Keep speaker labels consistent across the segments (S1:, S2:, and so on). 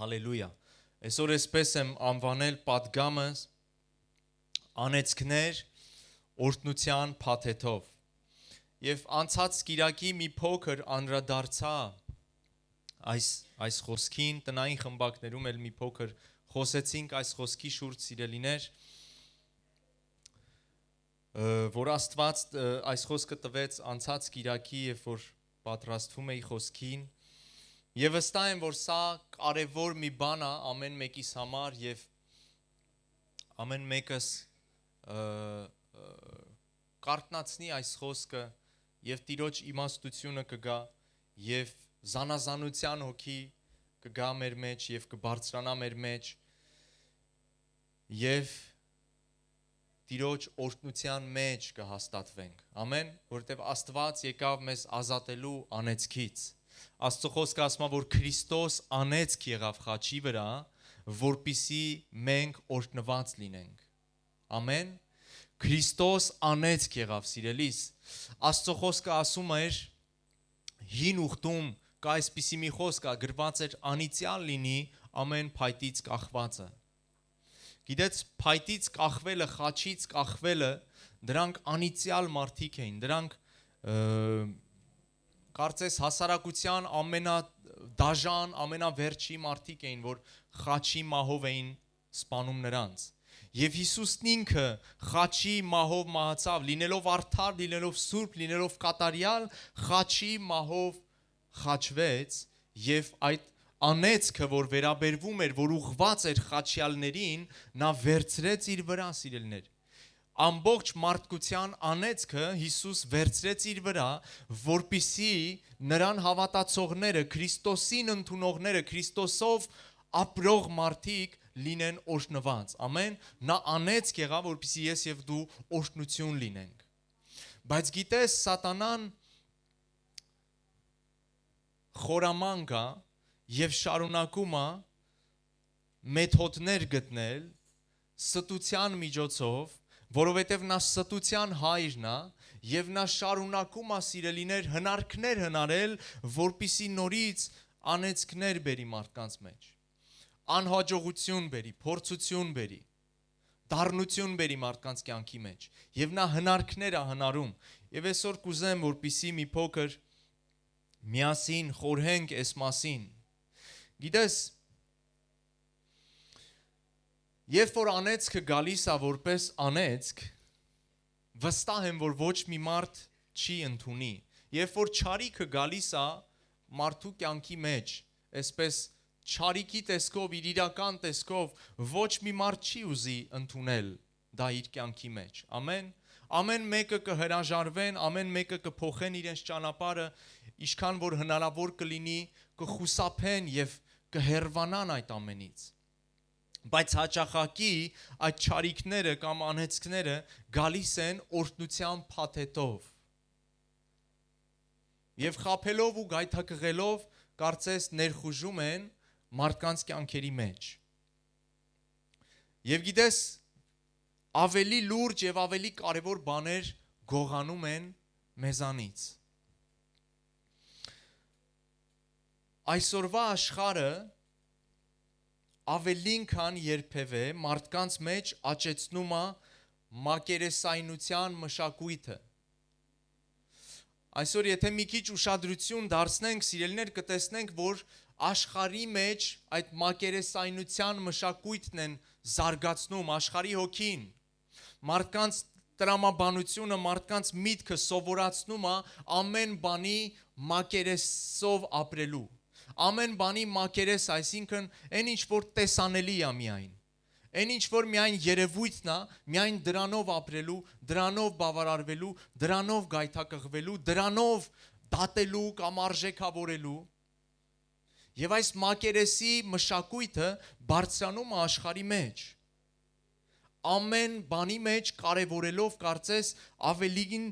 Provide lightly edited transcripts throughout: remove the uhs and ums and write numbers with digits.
S1: Հալելույա։ Այսօր էսպես եմ անվանել պատգամս անեծքներ օրհնության փաթեթով։ Եվ անցած կիրակի մի փոքր անդրադարձա այս խոսքին, տնային խմբակներում էլ մի փոքր խոսեցինք այս խոսքի շուրջ, սիրելիներ, որ Աստված այս խոսքը տվեց անցած կիրակի, երբ որ պատրաստվում էի խոսքին, եւ վստահ եմ, որ սա կարևոր մի բան է ամեն մեկիս համար եւ ամեն մեկս կարտնացնի այս խոսքը եւ Տիրոջ իմաստությունը կգա եւ զանազանության հոգի կգա մեր մեջ եւ կբարձրանա մեր մեջ եւ Տիրոջ օրհնության մեջ կհաստատվենք։ Ամեն, որովհետեւ Աստված եկավ մեզ ազատելու անեծքից։ Աստծո խոսքը ասում է, որ Քրիստոս անեծք եղավ խաչի վրա, որպիսի մենք օրհնված լինենք։ Ամեն։ Քրիստոս անեծք եղավ, սիրելիս։ Աստծո խոսքը ասում էր հին ուխտում կա այսպիսի մի խոսք, գրված էր անիծյալ լինի ամեն փայտից կախվածը։ Գիտեք, փայտից կախվելը, խաչից կախվելը, դրանք անիծյալ մարդիկ էին, դրանք կարծես հասարակության ամենադաժան, ամենավերջի մարդիկ էին, որ խաչի մահով էին սպանում նրանց։ Եվ Հիսուսն ինքը խաչի մահով մահացավ, լինելով արդար, լինելով սուրբ, լինելով կատարյալ, խաչի մահով խաչվեց եւ այդ անեծքը, որ վերաբերվում էր, որ ուղղված էր խաչյալներին, նա վերցրեց իր վրա, սիրելիներ։ Ամբողջ մարդկության անեծքը Հիսուս վերցրեց իր վրա, որպիսի նրան հավատացողները, Քրիստոսին ընդունողները, Քրիստոսով ապրող մարդիկ լինեն օրհնված։ Ամեն։ Նա անեծք եղավ, որպիսի ես եւ դու օրհնություն լինենք։ Բայց գիտես, սատանան խորամանկ է եւ շարունակում է մեթոդներ գտնել ստության միջոցով, որովհետև նա ստության հայրն է եւ նա շարունակում է սիրելիներ հնարքներ հնարել, որպիսի նորից անեծքներ բերի մարդկանց մեջ, անհաջողություն բերի, փորձություն բերի, դառնություն բերի մարդկանց կյանքի մեջ եւ նա հնարքներ է հնարում։ Եվ այսօր կուզեմ, որպիսի մի փոքր միասին խորհենք այս մասին։ Գիտես, երբ որ անեծքը գալիս է որպես անեծք, վստահ եմ, որ ոչ մի մարդ չի ընդունի։ Երբ որ չարիքը գալիս է մարդու կյանքի մեջ, այսպես չարիքի տեսքով, իր իրական տեսքով, ոչ մի մարդ չի ուզի ընդունել դա իր կյանքի մեջ։ Ամեն։ Ամեն մեկը կհրաժարվեն, ամեն մեկը կփոխեն իրենց ճանապարհը, ինչքան որ հնարավոր կլինի, կխուսափեն եւ կհեռվանան այդ ամենից։ Բայց հաճախակի այդ չարիքները կամ անեծքները գալիս են օրհնության փաթեթով։ Եվ խաբելով ու գայթակղելով կարծես ներխուժում են մարդկանց կյանքերի մեջ։ Եվ գիտես, ավելի լուրջ եւ ավելի կարեւոր բաներ գողանում են մեզանից։ Այսօրվա աշխարհը ավելին քան երբևէ մարդկանց մեջ աճեցնում է մակերեսայնության մշակույթը։ Այսօր եթե մի քիչ ուշադրություն դարձնենք, սիրելիներ, կտեսնենք, որ աշխարհի մեջ այդ մակերեսայնության մշակույթն են զարգացնում, աշխարհի հոգին, մարդկանց տրամաբանությունը, մարդկանց միտքը սովորացնում է ամեն բանի մակերեսով ապրելու։ Ամեն բանի մակերես, այսինքն այն ինչ որ տեսանելի է միայն, այն ինչ որ միայն երևույթն է, միայն դրանով ապրելու, դրանով բավարարվելու, դրանով գայթակղվելու, դրանով դատելու կամ արժեքավորելու։ Եվ այս մակերեսի մշակույթը բարձրանում է աշխարհի մեջ։ Ամեն բանի մեջ կարևորելով կարծես ավելին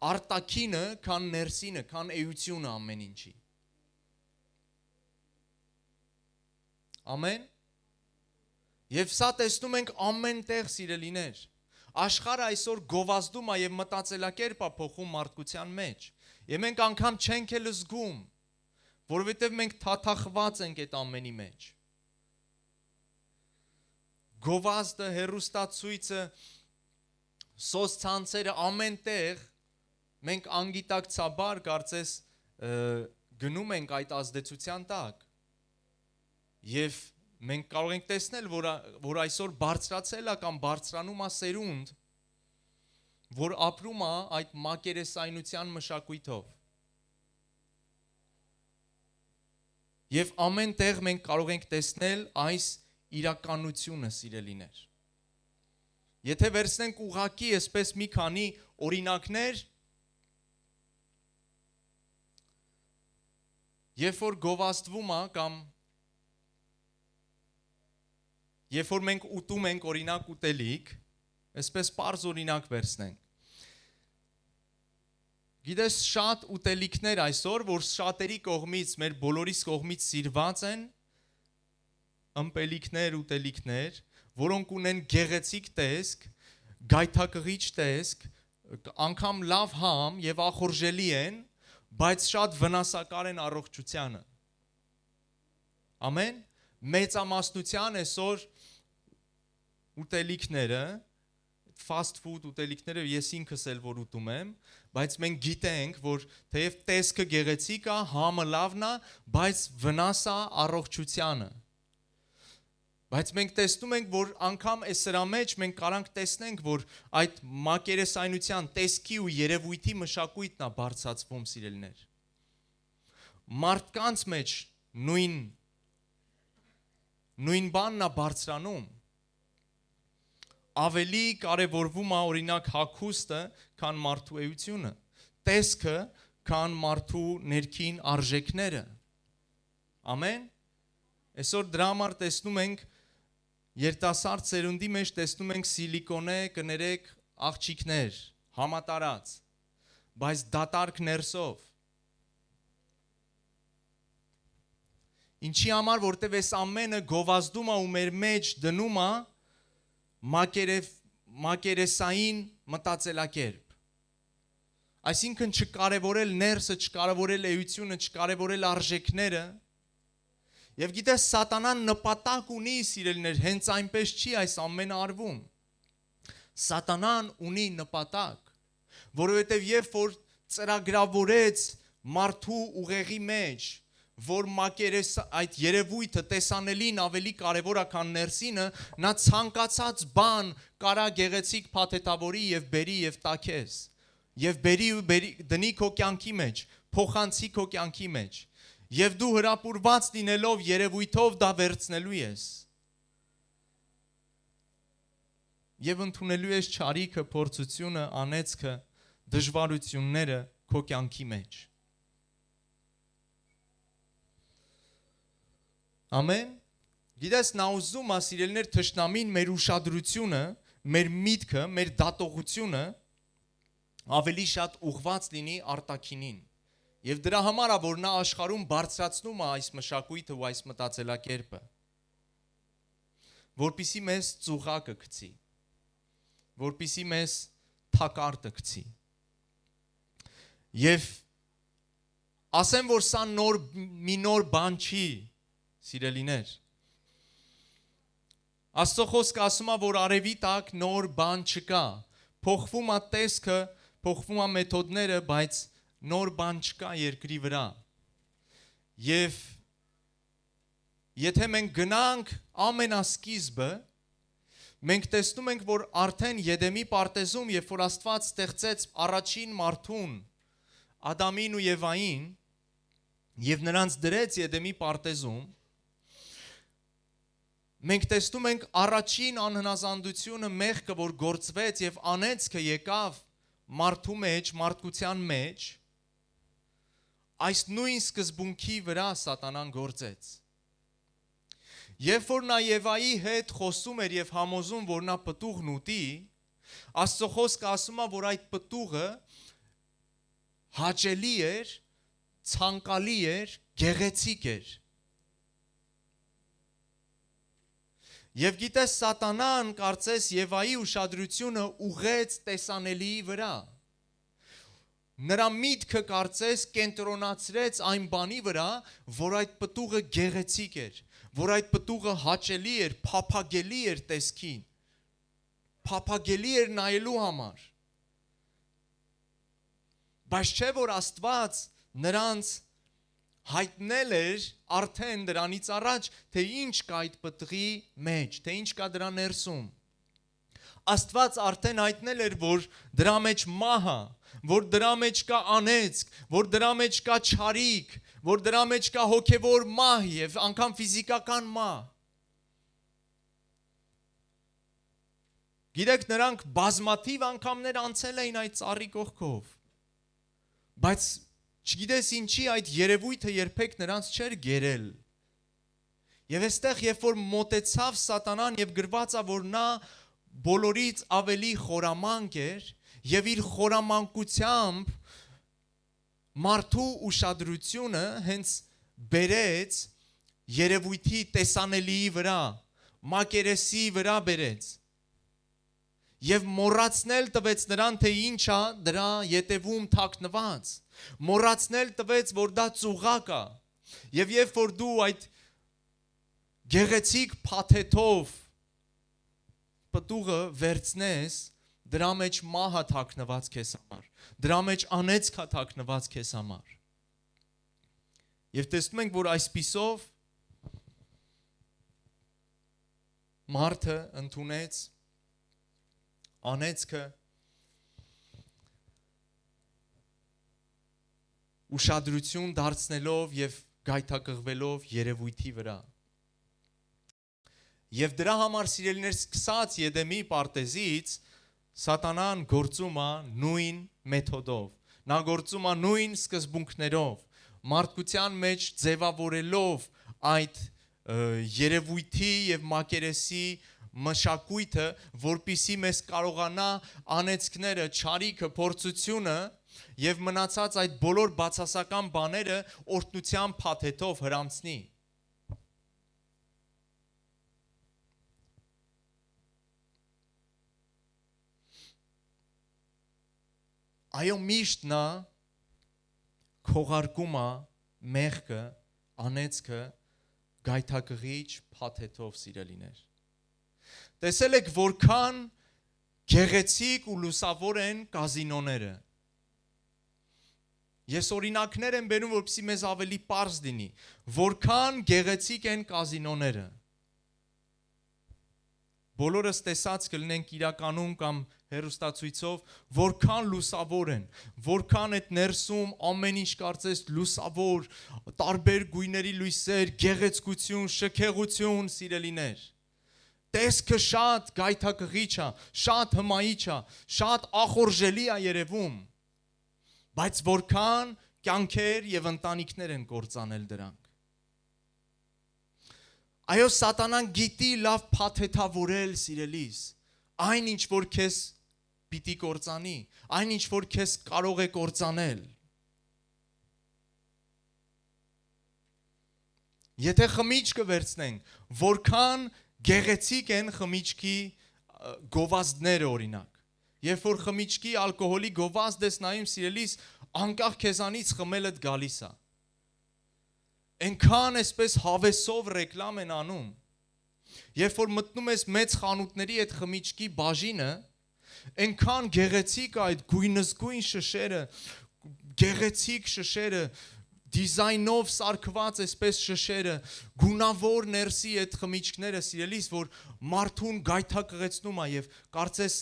S1: արտաքինը, քան ներսինը, քան էությունը ամեն ինչի։ Ամեն։ Եվ սա տեսնում ենք ամեն տեղ, սիրելիներ։ Աշխարհը այսօր գովազդում է եւ մտածելակերպ է փոխում մարդկության մեջ։ Եվ մենք անգամ չենք էլ զգում, որովհետև մենք թաթախված ենք այդ ամենի մեջ։ Գովազդը, հերոստացույցը, սոցցանցերը ամեն տեղ մենք անգիտակցաբար կարծես գնում ենք այդ ազդեցության տակ։ Եվ մենք կարող ենք տեսնել, որ այսօր բարձրացել է կամ բարձրանում է սերունդ, որ ապրում է այդ մակերեսայնության մշակույթով։ Եվ ամեն տեղ մենք կարող ենք տեսնել այս իրականությունը, սիրելիներ։ Եթե վերցնենք ուղղակի այսպես մի քանի օրինակներ, երբ որ գովազդվում է կամ երբ որ մենք ուտում ենք օրինակ ուտելիք, այսպես պարզ օրինակ վերցնենք։ Գիտես, շատ ուտելիքներ այսօր, որ շատերի կողմից, մեր բոլորիս կողմից սիրված են, ըմպելիքներ, ուտելիքներ, որոնք ունեն գեղեցիկ տեսք, գայթակղիչ տեսք, անգամ լավ համ եւ ախորժելի են, բայց շատ վնասակար են առողջությանը։ Ամեն, մեծամասնության այսօր ուտելիքները, fast food ուտելիքները ես ինքս էլ որ ուտում եմ, բայց մենք գիտենք, որ թեև տեսքը գեղեցիկ է, համը լավն է, բայց վնաս է առողջությանը։ Բայց մենք տեսնում ենք, որ անգամ այս սրա մեջ մենք կարանք տեսնենք, որ այդ մակերեսայնության տեսքի ու երևույթի մշակույթն է բարձրացվում, սիրելիներ։ Մարդկանց մեջ նույն բանն է բարձրանում։ Ավելի կարևորվում է օրինակ հագուստը, քան մարդու էությունը, տեսքը, քան մարդու ներքին արժեքները։ Ամեն։ Այսօր դրա համար տեսնում ենք երիտասարդ սերունդի մեջ տեսնում ենք սիլիկոնե կներեք աղջիկներ, համատարած, բայց դատարկ ներսով։ Ինչի համար, որտև այս ամենը գովազդում է ու մեր մեջ դնում է մակերեսային մտածելակերպ։ Այսինքն չկարևորել ներսը, չկարևորել էությունը, չկարևորել արժեքները։ Եվ գիտես, սատանան նպատակ ունի, սիրելիներ, հենց այնպես չի այս ամենը արվում։ Սատանան ունի նպատակ, որովհետև երբ որ ծրագրավորեց մարդու ուղեղի մեջ, որ մակերես այդ երևույթը տեսանելին ավելի կարևոր է, քան ներսինը, նա ցանկացած բան կարա գեղեցիկ փաթեթավորի եւ բերի եւ տաքես եւ բերի դնի քո կյանքի մեջ, փոխանցի քո կյանքի մեջ եւ դու հրապուրված լինելով երևույթով դա վերցնելու ես եւ ընդունելու ես չարիքը, փորձությունը, անեծքը, դժվարությունները քո կյանքի մեջ։ Ամեն։ Գիտես, նա ուզում է, սիրելիներ, թշնամին մեր ուշադրությունը, մեր միտքը, մեր դատողությունը ավելի շատ ուղղված լինի արտաքինին։ Եվ դրա համար է, որ նա աշխարհում բարձրացնում է այս մշակույթը ու այս մտածելակերպը, որպիսի մեզ ծուղակը գցի, որպիսի մեզ թակարդը գցի։ Եվ ասեմ, որ սա մի նոր բան չի, սիրելիներ։ Աստծո խոսքը ասում է, որ արևի տակ նոր բան չկա։ Փոխվում է տեսքը, փոխվում է մեթոդները, բայց նոր բան չկա երկրի վրա։ Եվ եթե մենք գնանք ամենասկիզբը, մենք տեսնում ենք, որ արդեն Եդեմի պարտեզում, երբ որ Աստված ստեղծեց առաջին մարդուն, Ադամին ու Եվային, եւ նրանց դրեց Եդեմի պարտեզում, մենք տեսնում ենք առաջին անհնազանդությունը, մեղքը, որ գործվեց եւ անեծքը եկավ մարդու մեջ, մարդկության մեջ, այս նույն սկզբունքի վրա սատանան գործեց։ Երբ որ նա Եվայի հետ խոսում էր եւ համոզում, որ նա պտուղն ուտի, Աստծո խոսքը ասում է, որ այդ պտուղը հաճելի էր, ցանկալի էր, գեղեցիկ էր։ Եվ գիտես, սատանան կարծես Եվայի ուշադրությունը ուղեց տեսանելիի վրա։ նրա միտքը կարծես կենտրոնացրեց այն բանի վրա, որ այդ պտուղը գեղեցիկ էր, որ այդ պտուղը հաճելի էր, փափագելի էր տեսքին, փափագելի էր նայելու համար։ Բայց չէ որ Աստված նրանց հայտնել էր արդեն դրանից առաջ, թե ինչ կա այդ պտղի մեջ, թե ինչ կա դրա ներսում։ Աստված արդեն հայտնել էր, որ դրա մեջ մահ է, որ դրա մեջ կա անեծք, որ դրա մեջ կա չարիք, որ դրա մեջ կա հոգևոր մահ եւ անգամ ֆիզիկական մահ։ Գիտեք, նրանք բազմաթիվ անգամներ անցել էին այդ ծառի կողքով, բայց չգիտես ինչի այդ երևույթը երբեք նրանց չէր գերել։ Եվ այստեղ, երբ որ մոտեցավ Սատանան եւ գրված է, որ նա բոլորից ավելի խորամանկ էր եւ իր խորամանկությամբ մարդու ուշադրությունը հենց բերեց երևույթի տեսանելիի վրա, մակերեսի վրա բերեց։ Եվ մոռացնել տվեց նրան, թե ինչ է դրա ետևում թաքնված, մոռացնել տվեց, որ դա ծուղակ է, եւ երբ որ դու այդ գեղեցիկ փաթեթով պտուղը վերցնես, դրա մեջ մահ է թաքնված քեզ համար, դրա մեջ անեծք է թաքնված քեզ համար։ Եվ տեսնում ենք, որ այսպիսով մարդը ընդունեց անեծքը, ուշադրություն դարձնելով եւ գայթակղվելով երևույթի վրա։ Եվ դրա համար սիրելիներ, սկսած Եդեմի պարտեզից Սատանան գործում է նույն մեթոդով, նա գործում է նույն սկզբունքներով, մարդկության մեջ ձևավորելով այդ երևույթի եւ մակերեսի մշակույթը, որպիսի մեզ կարողանա անեծքները, չարիքը, փորձությունը եւ մնացած այդ բոլոր բացասական բաները օրհնության փաթեթով հրամցնի։ Այո, միշտ նա քողարկում է մեղքը, անեծքը գայթակղիչ փաթեթով, սիրելիներ։ Տեսել եք որքան գեղեցիկ ու լուսավոր են կազինոները։ Ես օրինակներ եմ բերում, որպեսզի մեզ ավելի պարզ լինի, որքան գեղեցիկ են կազինոները։ Բոլորս տեսած կլինենք իրականում կամ հեռուստացույցով, որքան լուսավոր են, որքան այդ ներսում ամեն ինչ կարծես լուսավոր, տարբեր գույների լույսեր, գեղեցկություն, շքեղություն, սիրելիներ։ Տեսքը շատ գայթակղիչ է, շատ հմայիչ է, շատ ախորժելի է երևում, բայց որքան կյանքեր եւ ընտանիքներ են կործանել դրանք։ Այո, Սատանան գիտի լավ փաթեթավորել, սիրելիս, այն ինչ որ քեզ պիտի կործանի, այն ինչ որ քեզ կարող է կործանել։ Եթե խմիչքը վերցնենք, որքան գեղեցիկ են խմիչքի գովազդները օրինակ։ Երբ որ խմիչքի ալկոհոլի գովազդ ես նայում, սիրելիս, անկախ քեզանից խմելդ գալիս է։ Այնքան այսպես հավեսով ռեկլամ են անում։ Երբ որ մտնում ես մեծ խանութների այդ խմիչքի բաժինը, այնքան գեղեցիկ է այդ գույնզգույն շշերը, գեղեցիկ շշերը, դիզայնով սարքված այսպես շշերը, գունավոր ներսի այդ խմիչքները, սիրելիս, որ մարդուն գայթակղեցնում է եւ կարծես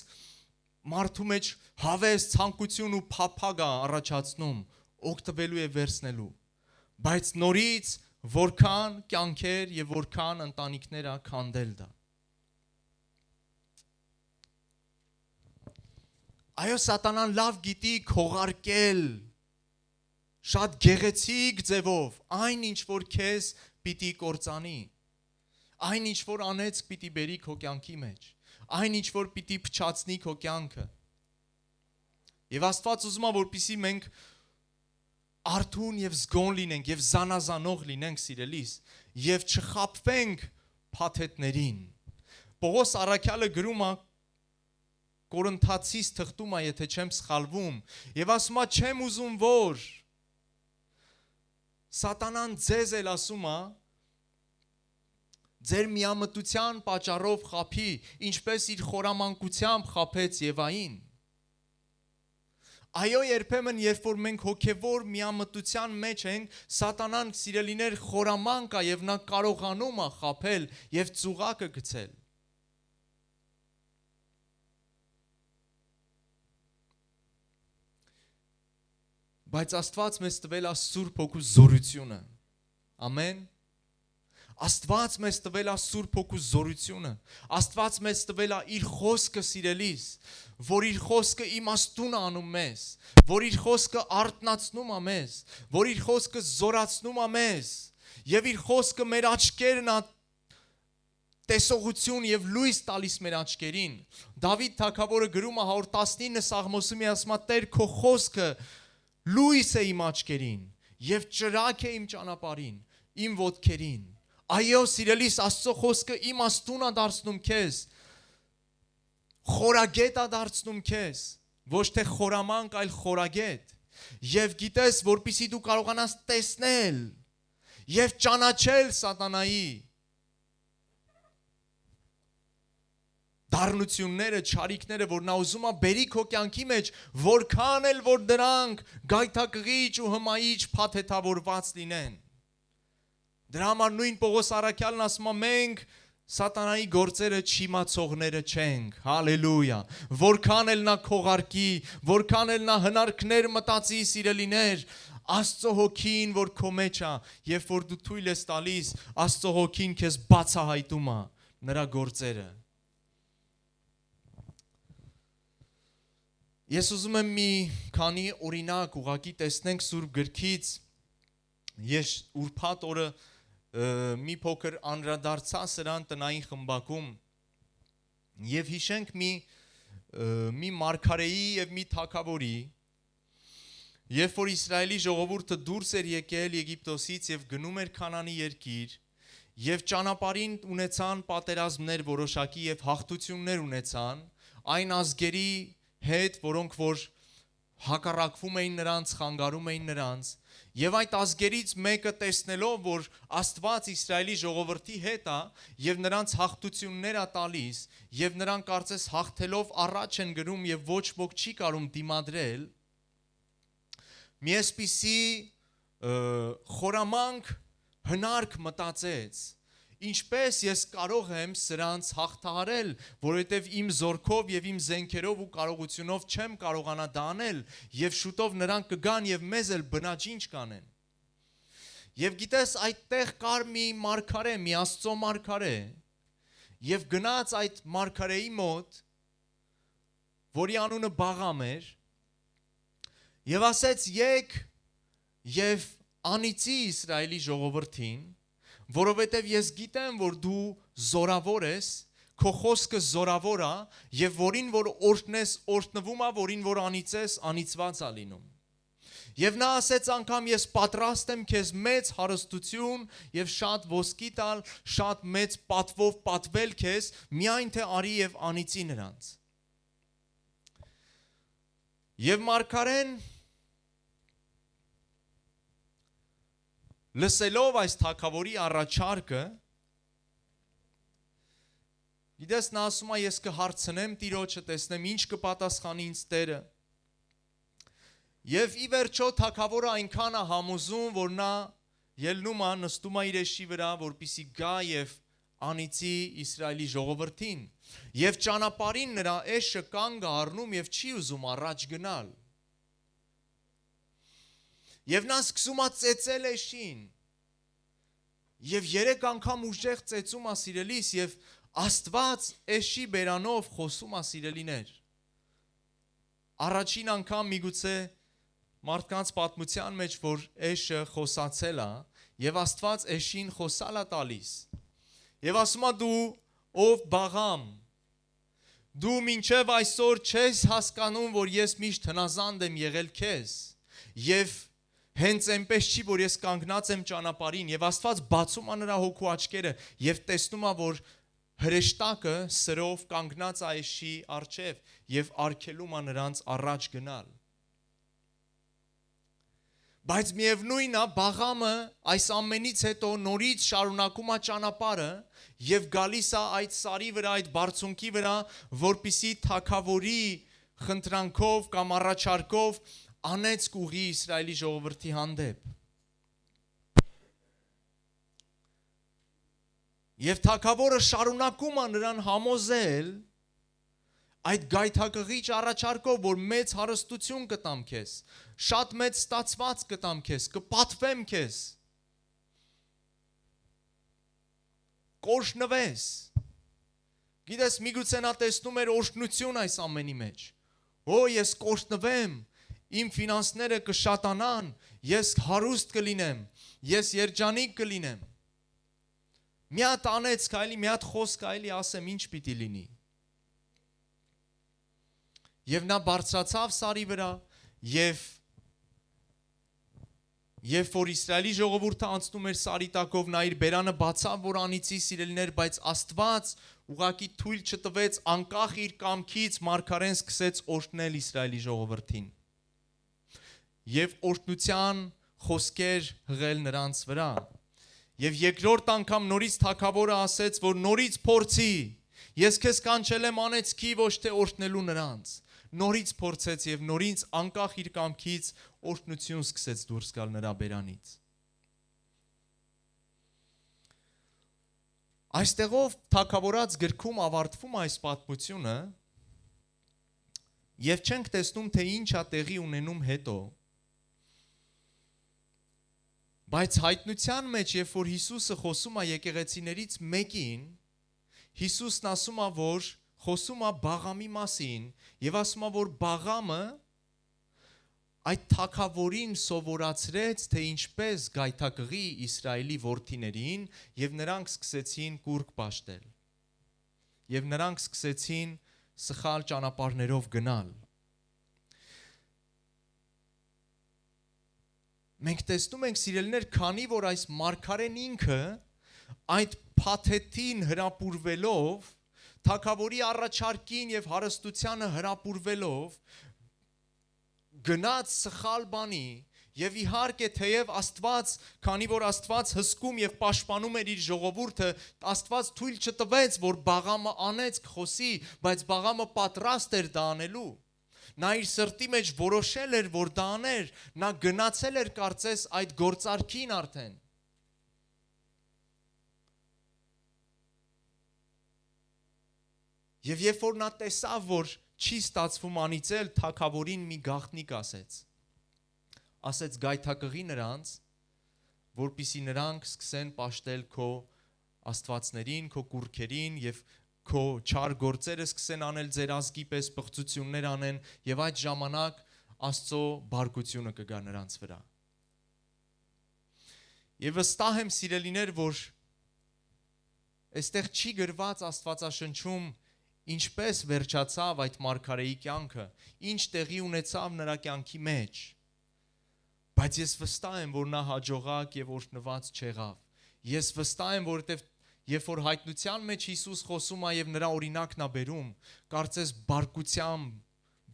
S1: մարդու մեջ հավես, ցանկություն ու փափագ է առաջացնում, օգտվելու եւ վերցնելու։ Բայց նորից որքան կյանքեր եւ որքան ընտանիքներ է քանդել դա։ Այո, Սատանան լավ գիտի քողարկել շատ գեղեցիկ ձևով այն ինչ որ քեզ պիտի կործանի, այն ինչ որ անեծք պիտի բերի քո կյանքի մեջ, այն ինչ որ պիտի փչացնի քո կյանքը։ Եվ Աստված ուզում է, որպեսզի մենք արթուն եւ զգոն լինենք եւ զանազանող լինենք, սիրելիս, եւ չխաբվենք փաթեթներին։ Պողոս առաքյալը գրում է Կորինթացիս թղթում է, եթե չեմ սխալվում, եւ ասում է չեմ ուզում որ Սատանան ձեզ էլ ասում է ձեր միամտության պատճառով խափի, ինչպես իր խորամանկությամբ խափեց Եվային։ Այո, երբեմն երբ որ մենք հոգևոր միամտության մեջ ենք, Սատանան սիրելիներ խորամանկ է եւ նա կարողանում է խափել եւ ծուղակը գցել։ Բայց Աստված մեզ տվել է Սուրբ Հոգու զորությունը։ Ամեն։ Աստված մեզ տվել է Սուրբ Հոգու զորությունը։ Աստված մեզ տվել է իր խոսքը սիրելիս, որ իր խոսքը իմաստուն անում մեզ, որ իր խոսքը արթնացնում է մեզ, որ իր խոսքը զորացնում է մեզ, եւ իր խոսքը մեր աչքերն է տեսողություն եւ լույս տալիս մեր աչքերին։ Դավիթ թագավորը գրում է 119 Սաղմոսում ասում է Տեր քո խոսքը լույս է իմ աչքերին եւ ճրագ է իմ ճանապարհին, իմ ոտքերին։ Այո, սիրելիս, Աստծո խոսքը իմաստուն է դարձնում քեզ, խորագետ է դարձնում քեզ, ոչ թե խորամանկ, այլ խորագետ։ Եվ գիտես, որպեսզի դու կարողանաս տեսնել եւ ճանաչել սատանայի դառնությունները, չարիքները, որ նա ուզում է բերի քո կյանքի մեջ, որքան էլ որ դրանք գայթակղիչ ու հմայիչ փաթեթավորված լինեն։ Դրա համար նույն Պողոս առաքյալն ասում է մենք սատանայի գործերը չիմացողները չենք, հալելույա, որքան էլ նա քողարկի, որքան էլ նա հնարքներ մտածի սիրելիներ, Աստծո հոգին, որ քո մեջ է, երբ որ դու թույլ ես տալիս, Աստծո հոգին քեզ բացահայտում է նրա գործերը։ Ես ուզում եմ մի քանի օրինակ ուղղակի տեսնենք Սուրբ գրքից։ Ես ուրբաթ օրը մի փոքր անդրադարձա սրան տնային խմբակում եւ հիշենք մի մարգարեի եւ մի թագավորի, երբ որ Իսրայելի ժողովուրդը դուրս էր եկել Եգիպտոսից եւ գնում էր Քանանի երկիր եւ ճանապարհին ունեցան պատերազմներ որոշակի եւ հաղթություններ ունեցան այն ազգերի հետ, որոնք որ հակառակվում էին նրանց, խանգարում էին նրանց, եւ այդ ազգերից մեկը տեսնելով, որ Աստված Իսրայելի ժողովրդի հետ է եւ նրանց հաղթություններ է տալիս, եւ նրանք կարծես հաղթելով առաջ են գնում եւ ոչ ոք չի կարող դիմադրել, մի այսպիսի խորամանկ հնարք մտածեց, ինչպես ես կարող եմ սրանց հաղթահարել, որովհետև իմ զորքով եւ իմ զենքերով ու կարողությունով չեմ կարողանա դա անել, եւ շուտով նրանք կգան եւ մեզ էլ բնաջինչ կանեն։ Եվ գիտես, այդտեղ կար մի մարգարե, մի Աստծո մարգարե, եւ գնաց այդ մարգարեի մոտ, որի անունը Բաղամ էր, եւ ասեց եկ եւ անիծի Իսրայելի ժողովրդին, որովհետև ես գիտեմ, որ դու զորավոր ես, քո խոսքը զորավոր է, եւ որին որ օրհնես, օրհնվում է, որին որ անիծես, անիծված է լինում։ Եվ նա ասեց անգամ ես պատրաստ եմ քեզ մեծ հարստություն եւ շատ ոսկի տալ, շատ մեծ պատվով պատվել քեզ, միայն թե արի եւ անիծի նրանց։ Եվ մարգարեն լսելով այս թագավորի առաջարկը, գիտես նա ասում է ես կհարցնեմ տիրոջը, տեսնեմ ինչ կպատասխանի ինձ Տերը։ Եվ ի վերջո թագավորը այնքան է համոզում, որ նա ելնում է, նստում է իր էշի վրա, որպեսզի գա եւ անիծի Իսրայելի ժողովրդին։ Եվ ճանապարհին նրա էշը կանգ է առնում եւ չի ուզում առաջ գնալ։ Եվ նա սկսում է ծեծել էշին։ Եվ 3 անգամ ուժեղ ծեծում է սիրելիս եւ Աստված էշի բերանով խոսում է սիրելիներ։ Առաջին անգամ միգուցե մարդկանց պատմության մեջ, որ էշը խոսացել է եւ Աստված էշին խոսալ է տալիս։ Եվ ասում է դու ով Բաղամ, դու մինչև այսօր չես հասկանում, որ ես միշտ հնազանդ եմ եղել քեզ եւ հենց այնպես չի, որ ես կանգնած եմ ճանապարհին եւ Աստված բացում է նրա հոգու աչքերը եւ տեսնում է, որ հրեշտակը սրով կանգնած այշի առջև եւ արգելում է նրանց առաջ գնալ։ Բայց միևնույնն է, Բաղամը այս ամենից հետո նորից շարունակում է ճանապարհը եւ գալիս է այդ սարի վրա, այդ բարձունքի վրա, որպիսի թագավորի խնդրանքով կամ առաջարկով անեծք ուղի Իսրայելի ժողովրդի հանդեպ։ Եվ թագավորը շարունակում է նրան համոզել այդ գայթակղիչ առաջարկով, որ մեծ հարստություն կտամ քեզ, շատ մեծ ստացված կտամ քեզ, կպատվեմ քեզ, կօրհնվես։ Գիտես, միգուցե նա տեսնում էր օրհնություն այս ամենի մեջ։ Ես կօրհնվեմ, իմ ֆինանսները կշատանան, ես հարուստ կլինեմ, ես երջանիկ կլինեմ։ Մի հատ անեց կայլի, մի հատ խոսք կայլի ասեմ, ինչ պիտի լինի։ Եվ նա բարձրացավ սարի վրա եւ որ Իսրայելի ժողովուրդը անցնում էր սարի տակով, նա իր բերանը բացավ, որ անիծի սիրելիներ, բայց Աստված ուղղակի թույլ չտվեց, անկախ իր կամքից մարգարեն սկսեց օրհնել Իսրայելի ժողովրդին։ Եվ օրհնության խոսքեր հղել նրանց վրա։ Եվ երկրորդ անգամ նորից թագավորը ասեց, որ նորից փորձի։ Ես քեզ կանչել եմ անեծքի, ոչ թե օրհնելու նրանց։ Նորից փորձեց եւ նորից անկախ իր կամքից օրհնություն սկսեց դուրս գալ նրա բերանից։ Այստեղով թագավորած գրքում ավարտվում այս պատմությունը եւ չենք տեսնում, թե ինչ է տեղի ունենում հետո։ Բայց հայտնության մեջ, երբ որ Հիսուսը խոսում է եկեղեցիներից մեկին, Հիսուսն ասում է, որ խոսում է Բաղամի մասին եւ ասում է, որ Բաղամը այդ թագավորին սովորացրեց, թե ինչպես գայթակղի Իսրայելի որդիներին եւ նրանք սկսեցին կուրկ պաշտել։ Եվ նրանք սկսեցին սխալ ճանապարհներով գնալ։ Մենք տեսնում ենք, սիրելիներ, քանի որ այս մարգարեն ինքը այդ փաթեթին հրապուրվելով, թագավորի առաջարկին եւ հարստությանը հրապուրվելով, գնաց սխալ բանի եւ իհարկե թեև Աստված, քանի որ Աստված հսկում եւ պաշտպանում էր իր ժողովուրդը, Աստված թույլ չտվեց, որ Բաղամը անեծք խոսի, բայց Բաղամը պատրաստ էր դա անելու։ Նա իր սրտի մեջ որոշել էր, որ դա աներ, նա գնացել էր կարծես այդ գործարքին արդեն։ Եվ երբ որ նա տեսավ, որ չի ստացվում անիծել, թագավորին մի գաղտնիք ասեց։ Ասեց գայթակղի նրանց, որպիսի նրանք սկսեն պաշտել քո աստվածներին, քո կուռքերին եւ քո չար գործերը սկսեն անել ձեր ազգի պես պղծություններ անեն եւ այդ ժամանակ Աստծո բարկությունը կգա նրանց վրա։ Եվ վստահ եմ, սիրելիներ, որ այստեղ չի գրված Աստվածաշնչում ինչպես վերջացավ այդ մարգարեի կյանքը, ինչ տեղի ունեցավ նրա կյանքի մեջ։ Բայց ես վստահ եմ, որ նա հաջողակ եւ օրհնված չեղավ։ Ես վստահ եմ, որովհետեւ երբ որ հայտնության մեջ Հիսուս խոսում է եւ նրա օրինակն է բերում, կարծես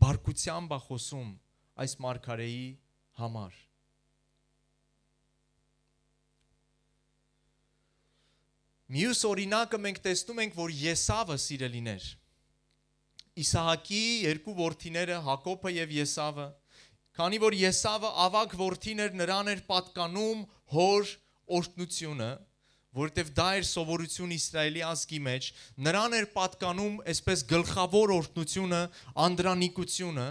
S1: բարկությամբ է խոսում այս մարգարեի համար։ Մյուս օրինակը մենք տեսնում ենք, որ Եսավը, սիրելիներ, Իսահակի երկու որդիները Հակոբը եւ Եսավը, քանի որ Եսավը ավագ որդին էր, նրան էր պատկանում հոր օրհնությունը, որովհետև դա էր սովորություն Իսրայելի ազգի մեջ, նրան էր պատկանում այսպես գլխավոր օրհնությունը, անդրանիկությունը,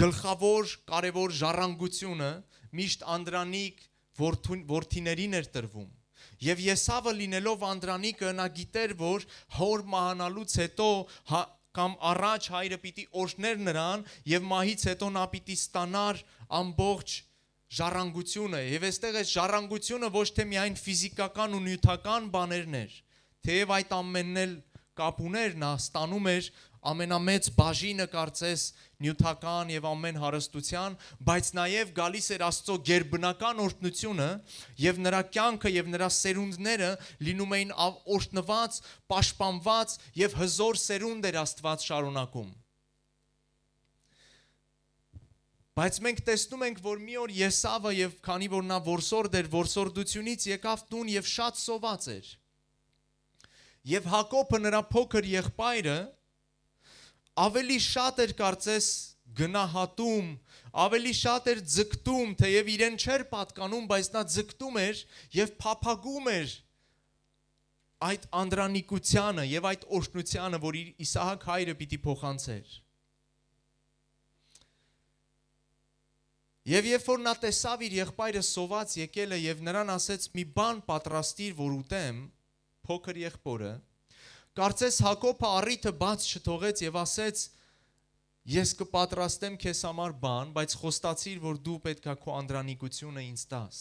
S1: գլխավոր կարևոր ժառանգությունը միշտ անդրանիկ որդիներին էր տրվում։ Եվ Եսավը լինելով անդրանիկը, նա գիտեր, որ հոր մահանալուց հետո կամ առաջ հայրը պիտի օրհներ նրան եւ մահից հետո նա պիտի ստանար ամբողջ ժառանգությունը, եւ այստեղ այս ժառանգությունը ոչ թե միայն ֆիզիկական ու նյութական բաներն էր, թեև այդ ամենն էլ կապ ուներ, նա ստանում էր ամենամեծ բաժինը կարծես նյութական եւ ամեն հարստության, բայց նաեւ գալիս էր Աստծո գերբնական օրհնությունը եւ նրա կյանքը եւ նրա սերունդները լինում էին օրհնված, պաշտպանված եւ հզոր սերունդ էր Աստված շարունակում։ Բայց մենք տեսնում ենք, որ մի օր Եսավը եւ քանի որ նա որսորդ էր, որսորդությունից եկավ տուն եւ շատ սոված էր։ Եվ Հակոբը նրա փոքր եղբայրը ավելի շատ էր կարծես գնահատում, ավելի շատ էր ձգտում, թեև իրեն չէր պատկանում, բայց նա ձգտում էր եւ փափագում էր այդ անդրանիկությանը եւ այդ օրհնությանը, որ Իսահակ հայրը պիտի փոխանցեր։ Եվ երբ որ նա տեսավ իր եղբայրը սոված եկել է եւ նրան ասեց մի բան պատրաստիր, որ ուտեմ, փոքր եղբորը, կարծես Հակոբը առիթը բաց չթողեց եւ ասեց. ես կպատրաստեմ քեզ համար բան, բայց խոստացիր, որ դու պետքա քո անդրանիկությունը ինձ տաս։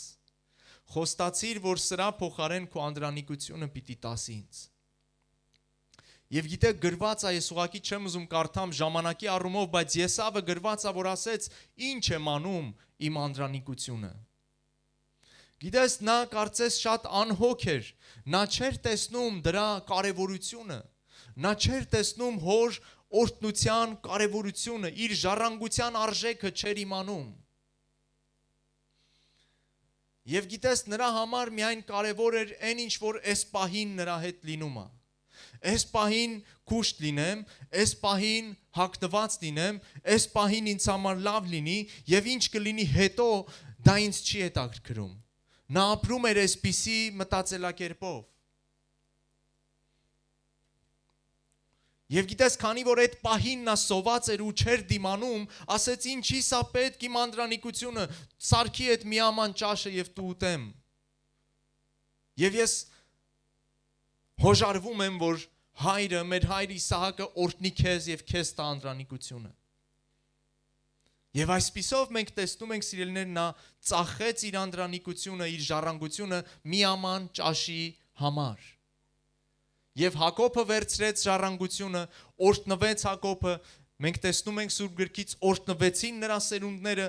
S1: Խոստացիր, որ սրա փոխարեն քո անդրանիկությունը պիտի տաս ինձ։ Եվ գիտեք, գրված է, ես ուղղակի չեմ ուզում կարդամ ժամանակի առումով, բայց Եսավը գրված է, որ ասեց. ինչ եմ անում իմ անդրանիկությունը։ Գիտես, նա կարծես շատ անհոգ էր, նա չէր տեսնում դրա կարևորությունը, նա չէր տեսնում հոր օրհնության կարևորությունը, իր ժառանգության արժեքը չէր իմանում։ Եվ գիտես, նրա համար միայն կարևոր էր այն ինչ որ այս պահին նրա հետ լինում է։ Այս պահին կուշտ լինեմ, այս պահին հագնված լինեմ, այս պահին ինձ համար լավ լինի եւ ինչ կլինի հետո դա ինձ չի հետաքրքրում։ Նա ապրում էր այսպիսի մտածելակերպով։ Եվ գիտես, քանի որ այդ պահին նա սոված էր ու չէր դիմանում, ասեց ինչի սա պետք իմ անդրանիկությունը, սարքի այդ միաման ճաշը եւ դու ուտեմ։ Եվ ես հոժարվում եմ, որ հայրը, մեր հայր Իսահակը օրհնի քեզ եւ քեզ տա անդրանիկությունը։ Եվ այսպիսով մենք տեսնում ենք, սիրելիներ, նա ծախեց իր անդրանիկությունը, իր ժառանգությունը միաման ճաշի համար։ Եվ Հակոբը վերցրեց ժառանգությունը, օրհնվեց Հակոբը, մենք տեսնում ենք Սուրբ գրքից օրհնվեցին նրա սերունդները,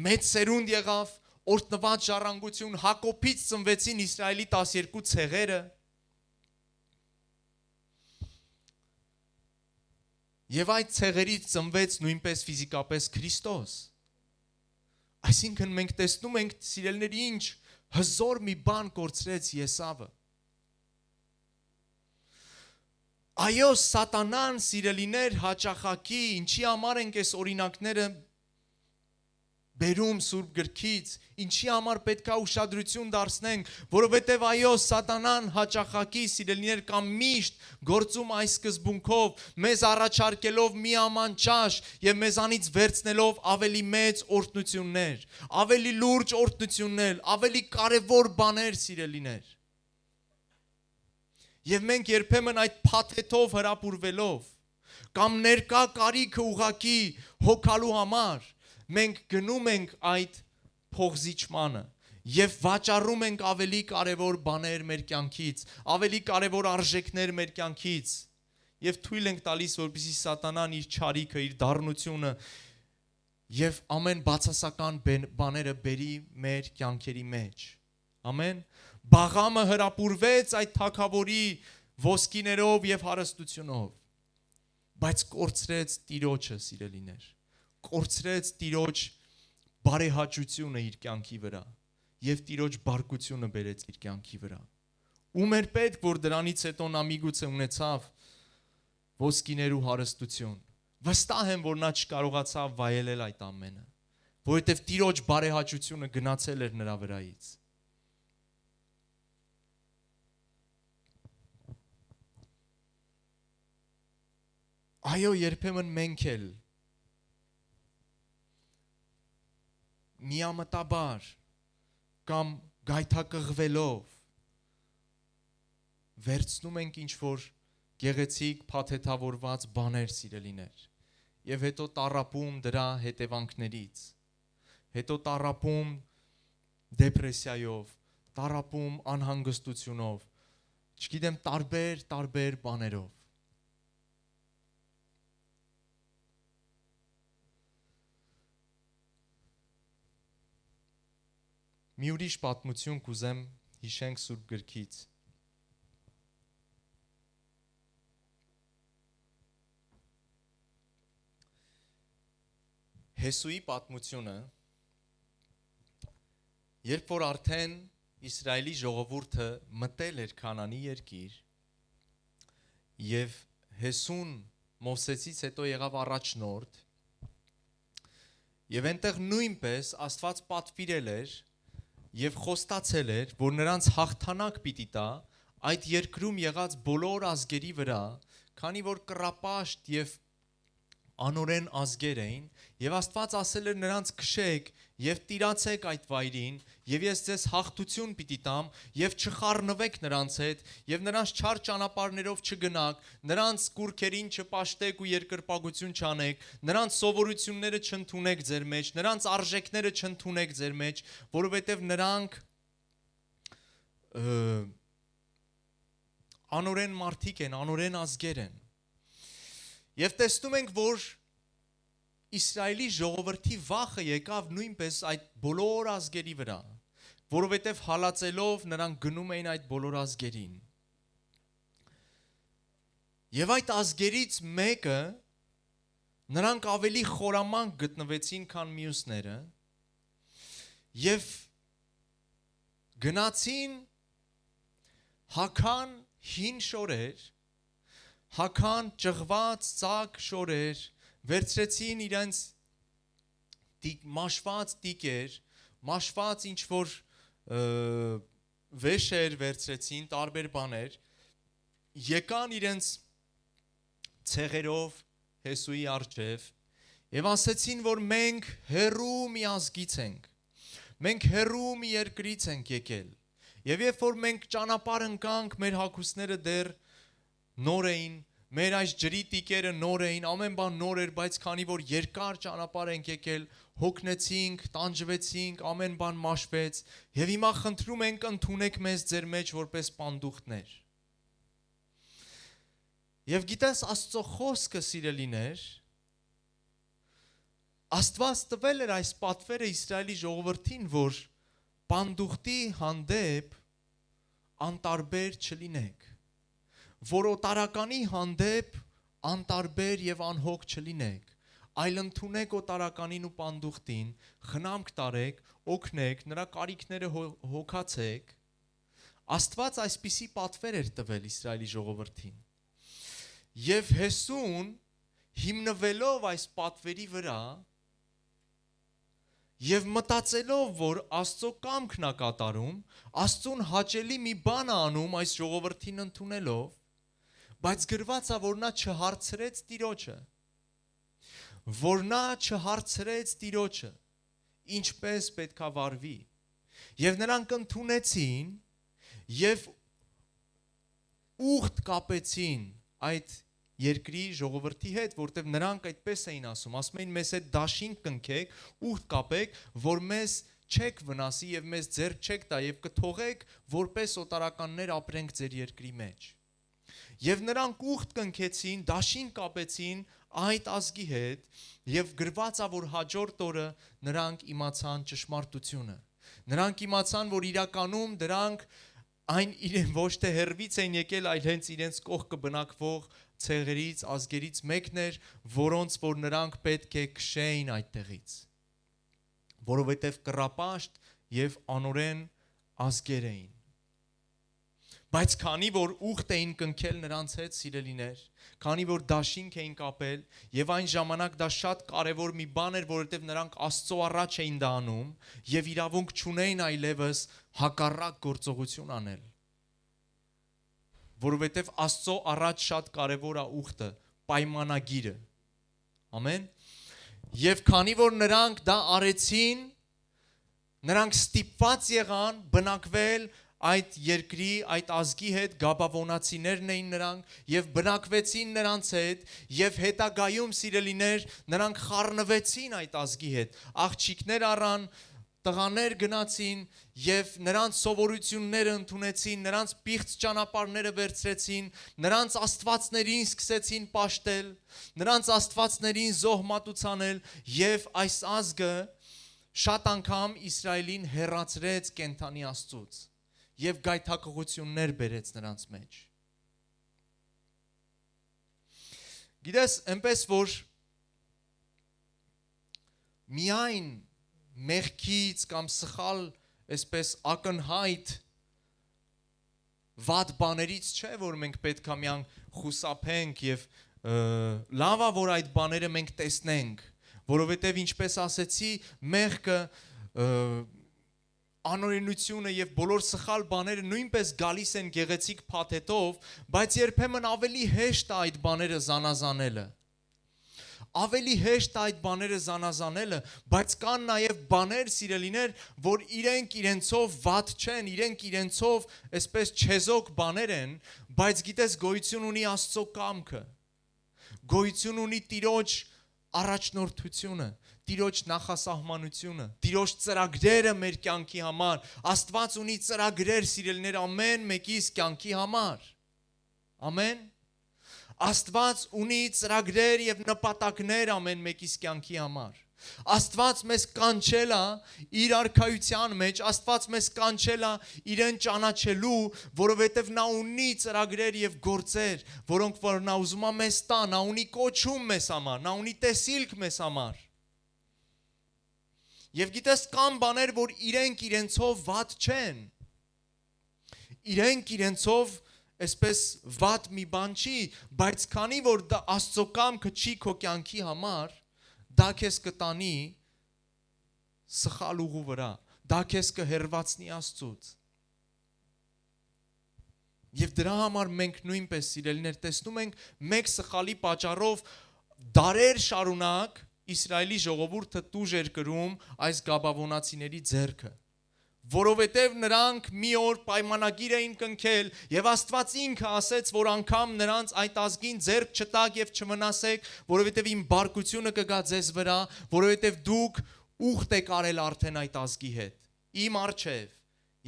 S1: մեծ սերունդ եղավ, օրհնված ժառանգություն, Հակոբից ծնվեցին Իսրայելի 12 ցեղերը։ Եվ այդ ցեղերից ծնվեց նույնպես ֆիզիկապես Քրիստոս։ Այսինքն մենք տեսնում ենք, սիրելիների, ինչ հզոր մի բան կորցրեց Եսավը։ Այո, սատանան, սիրելիներ, հաճախակի, ինչի համար ենք այս օրինակները բերում Սուրբ գրքից, ինչի համար պետքա ուշադրություն դարձնենք, որովհետև այո, սատանան հաճախակի, սիրելիներ, կամ միշտ գործում այս սկզբունքով, մեզ առաջարկելով միաման ճաշ եւ մեզանից վերցնելով ավելի մեծ օրհնություններ, ավելի լուրջ օրհնություններ, ավելի կարևոր բաներ, սիրելիներ։ Եվ մենք երբեմն այդ փաթեթով հրապուրվելով կամ ներկա կարիքը ուղակի հոգալու համար մենք գնում ենք այդ փողզիչմանը եւ վաճառում ենք ավելի կարևոր բաներ մեր կյանքից, ավելի կարևոր արժեքներ մեր կյանքից եւ թույլ ենք տալիս, որպեսզի սատանան իր չարիքը, իր դառնությունը եւ ամեն բացասական բաները բերի մեր կյանքերի մեջ։ Ամեն։ Բաղամը հրապուրվեց այդ թագավորի ոսկիներով եւ հարստությունով, բայց կորցրեց Տիրոջը, սիրելիներ, կորցրեց Տիրոջ բարեհաճությունը իր կյանքի վրա եւ Տիրոջ բարկությունը բերեց իր կյանքի վրա։ Ում էր պետք, որ դրանից հետո նա միգուցե ունեցավ ոսկիներ ու հարստություն։ Վստահ եմ, որ նա չկարողացավ վայելել այդ ամենը, որովհետեւ Տիրոջ բարեհաճությունը գնացել էր նրա վրայից։ Այո, երբեմն մենք էլ միամտաբար կամ գայթակղվելով վերցնում ենք ինչ-որ գեղեցիկ փաթեթավորված բաներ, սիրելիներ, եւ հետո տառապում դրա հետևանքներից, հետո տառապում դեպրեսիայով, տառապում անհանգստությունով, չգիտեմ, տարբեր բաներով։ Մի ուրիշ պատմություն կուզեմ հիշենք Սուրբ գրքից։ Հեսուի պատմությունը, երբ որ արդեն Իսրայելի ժողովուրդը մտել էր Քանանի երկիր, եւ Հեսուն Մովսեսից հետո եղավ առաջնորդ, եւ այնտեղ նույնպես Աստված պատվիրել էր եւ խոստացել էր, որ նրանց հաղթանակ պիտի տա այդ երկրում եղած բոլոր ազգերի վրա, քանի որ կռապաշտ եւ անօրեն ազգեր էին, եւ Աստված ասել էր նրանց քշեք եւ տիրացեք այդ վայրին, եւ ես ձեզ հաղթություն պիտի տամ եւ չխառնվեք նրանց հետ եւ նրանց չար ճանապարհներով չգնաք, նրանց կուրքերին չպաշտեք ու երկրպագություն չանեք, նրանց սովորությունները չընդունեք ձեր մեջ, նրանց արժեքները չընդունեք ձեր մեջ, որովհետեւ նրանք անօրեն մարդիկ են, անօրեն ազգեր են։ Եվ տեսնում ենք, որ Իսրայելի ժողովրդի վախը եկավ նույնպես այդ բոլոր ազգերի վրա, որովհետև հալածելով նրանք գնում էին այդ բոլոր ազգերին։ Եվ այդ ազգերից մեկը նրանք ավելի խորամանկ գտնվեցին, քան մյուսները, եւ գնացին հագան հին շորեր, հագան ճղված ծակ շորեր, վերցրեցին իրենց մաշված տիկեր, մաշված ինչ-որ վեշեր վերցրեցին, տարբեր բաներ, եկան իրենց ցեղերով Հեսուի առջև եւ ասեցին, որ մենք հերու մի ազգից ենք, մենք հերու մի երկրից ենք եկել, եւ երբ որ մենք ճանապարհ ընկանք, մեր հագուստները դեռ նոր էին, մեր այս ջրի տիկերը նոր էին, ամեն բան նոր էր, բայց քանի որ երկար ճանապարհ ենք եկել, հոգնեցինք, տանջվեցինք, ամեն բան մաշվեց, եւ հիմա խնդրում ենք ընդունեք մեզ ձեր մեջ որպես պանդուխտներ։ Եվ գիտես Աստծո խոսքը, սիրելիներ, Աստված տվել էր այս պատվերը Իսրայելի ժողովրդին, որ պանդուխտի հանդեպ անտարբեր չլինեք, որ օտարականի հանդեպ անտարբեր եւ անհոգ չլինեք, այլ ընդունեք օտարականին ու պանդուխտին, խնամք տարեք, օգնեք, նրա կարիքները հոգացեք։ Աստված այսպիսի պատվեր էր տվել Իսրայելի ժողովրդին։ Եվ Հեսուն հիմնվելով այս պատվերի վրա եւ մտածելով, որ Աստծո կամքն է կատարում, Աստծուն հաճելի մի բան է անում այս ժողովրդին ընդունելով, բայց գրված է, որ նա չհարցրեց Տիրոջը, ինչպես պետքա վարվի։ Եվ նրանք ընդունեցին եւ ուխտ կապեցին այդ երկրի ժողովրդի հետ, որտեղ նրանք այդպես էին ասում էին մեզ հետ դաշինք կնքեք, ուխտ կապեք, որ մեզ չեք վնասի եւ մեզ ձեռք չեք տա եւ կթողեք, որպես օտարականներ ապրենք ձեր երկրի մեջ։ Եվ նրանք ուխտ կնքեցին, դաշինք կապեցին այդ ազգի հետ եւ գրված է, որ հաջորդ օրը նրանք իմացան ճշմարտությունը։ Նրանք իմացան, որ իրականում դրանք այն իրեն ոչ թե հերվից են եկել, այլ հենց իրենց կողքը բնակվող ցեղերից, ազգերից մեկն էր, որոնց որ նրանք պետք է քշեին այդտեղից, որովհետև կռապաշտ եւ անօրեն ազգեր էին։ Բայց քանի որ ուխտ էին կնքել նրանց հետ, սիրելիներ, քանի որ դաշինք էին կապել, եւ այն ժամանակ դա շատ կարեւոր մի բան էր, որովհետեւ նրանք Աստծո առաջ էին դա անում եւ իրավունք չունեին այլևս հակառակ գործողություն անել, որովհետև Աստծո առաջ շատ կարևոր է ուխտը, պայմանագիրը։ Ամեն։ Եվ քանի որ նրանք դա արեցին, նրանք ստիպված եղան բնակվել այդ երկրի, այդ ազգի հետ, գաբավոնացիներն էին նրանք, եւ բնակվեցին նրանց հետ, եւ հետագայում, սիրելիներ, նրանք խառնվեցին այդ ազգի հետ, աղջիկներ առան, տղաներ գնացին եւ նրանց սովորությունները ընդունեցին, նրանց պիղծ ճանապարհները վերցրեցին, նրանց աստվածներին սկսեցին պաշտել, նրանց աստվածներին զոհմատուցանել եւ այս ազգը շատ անգամ Իսրայելին հեռացրեց կենթանի Աստծուց եւ գայթակղություններ բերեց նրանց մեջ։ Գիտես, այնպես որ միայն մեղքից կամ սխալ այսպես ակնհայտ վատ բաներից չէ, որ մենք պետք է միան խուսափենք եւ լավա որ այդ բաները մենք տեսնենք, որովհետեւ ինչպես ասեցի, մեղքը անօրենությունը եւ բոլոր սխալ բաները նույնպես գալիս են գեղեցիկ փաթեթով, բայց երբեմն ավելի հեշտ է այդ բաները զանազանելը։ Ավելի հեշտ այդ բաները զանազանելը, բայց կան նաև բաներ, սիրելիներ, որ իրենք իրենցով վատ չեն, իրենք իրենցով այսպես չեզոք բաներ են, բայց գիտես գոյություն ունի Աստծո կամքը, գոյություն ունի Տիրոջ առաջնորդությունը, Տիրոջ նախասահմանությունը, Տիրոջ ծրագրերը մեր կյանքի համար, Աստված ունի ծրագրեր, սիրելիներ, ամեն մեկիս կյանքի համար, ամեն Աստված ունի ծրագրեր եւ նպատակներ ամեն մեկիս կյանքի համար։ Աստված մեզ կանչել է իր արքայության մեջ, Աստված մեզ կանչել է իրեն ճանաչելու, որովհետեւ նա ունի ծրագրեր եւ գործեր, որոնք որ նա ուզում է մեզ տա, նա ունի կոչում մեզ համար, նա ունի տեսիլք մեզ համար։ Եվ գիտես կան բաներ, որ իրենք իրենցով վատ չեն։ Իրենք իրենցով այսպես վատ մի բան չի, բայց քանի որ դա Աստծո կամքը չի քո կյանքի համար, դա քեզ կտանի սխալ ուղու վրա, դա քեզ կհեռացնի Աստծուց։ Եվ դրա համար մենք նույնպես սիրելիներ տեսնում ենք մեկ սխալի պատճառով դարեր շարունակ Իսրայելի ժողովուրդը տուժ էր կրում այս գաբավոնացիների ձեռքը, որովհետև նրանք մի օր պայմանագիր էին կնքել եւ Աստված ինքը ասեց, որ անգամ նրանց այդ ազգին ձեռք չտակ եւ չմնասեք, որովհետև իմ բարկությունը կգա ձեզ վրա, որովհետև դուք ուխտ եք արել արդեն այդ ազգի հետ, իմ առջև,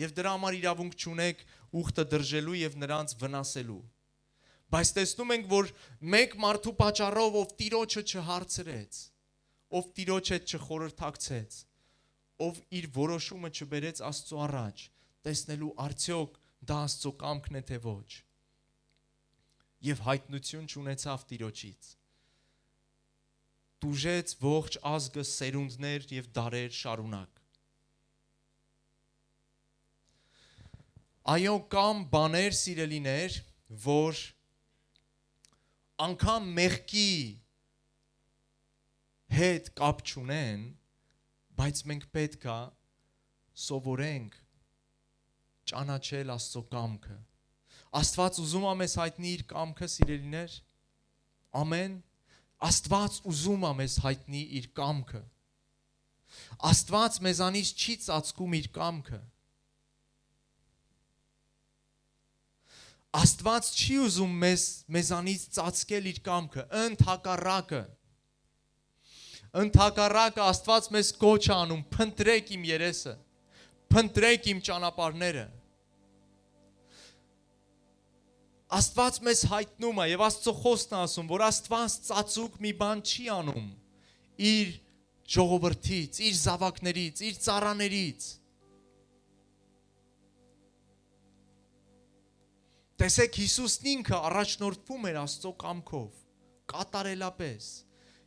S1: եւ դրա համար իրավունք չունեք ուխտը դրժելու եւ նրանց վնասելու։ Բայց տեսնում ենք, որ մեկ մարդու պատճառով ով Տիրոջը չհարցրեց, ով Տիրոջ հետ չխորհրդակցեց, ով իր որոշումը չբերեց Աստծո առաջ, տեսնելու արդյոք դա Աստծո կամքն է թե ոչ, եւ հայտնություն չունեցավ Տիրոջից, տուժեց ողջ ազգը սերունդներ եւ դարեր շարունակ։ Այո, կամ բաներ, սիրելիներ, որ անգամ մեղքի հետ կապ չունեն, բայց մենք պետք է սովորենք ճանաչել Աստծո կամքը։ Աստված ուզում է մեզ հայտնի իր կամքը, սիրելիներ։ Ամեն։ Աստված ուզում է մեզ հայտնի իր կամքը։ Աստված մեզանից չի ծածկում իր կամքը։ Աստված չի ուզում մեզանից ծածկել իր կամքը, Ընդհակառակը Աստված մեզ կոչ է անում, փնտրեք իմ երեսը, փնտրեք իմ ճանապարհները։ Աստված մեզ հայտնում է եւ Աստծո խոսքն է ասում, որ Աստված ծածուկ մի բան չի անում իր ժողովրդից, իր զավակներից, իր ծառաներից։ Տեսեք, Հիսուսն ինքը առաջնորդվում էր Աստծո կամքով, կատարելապես։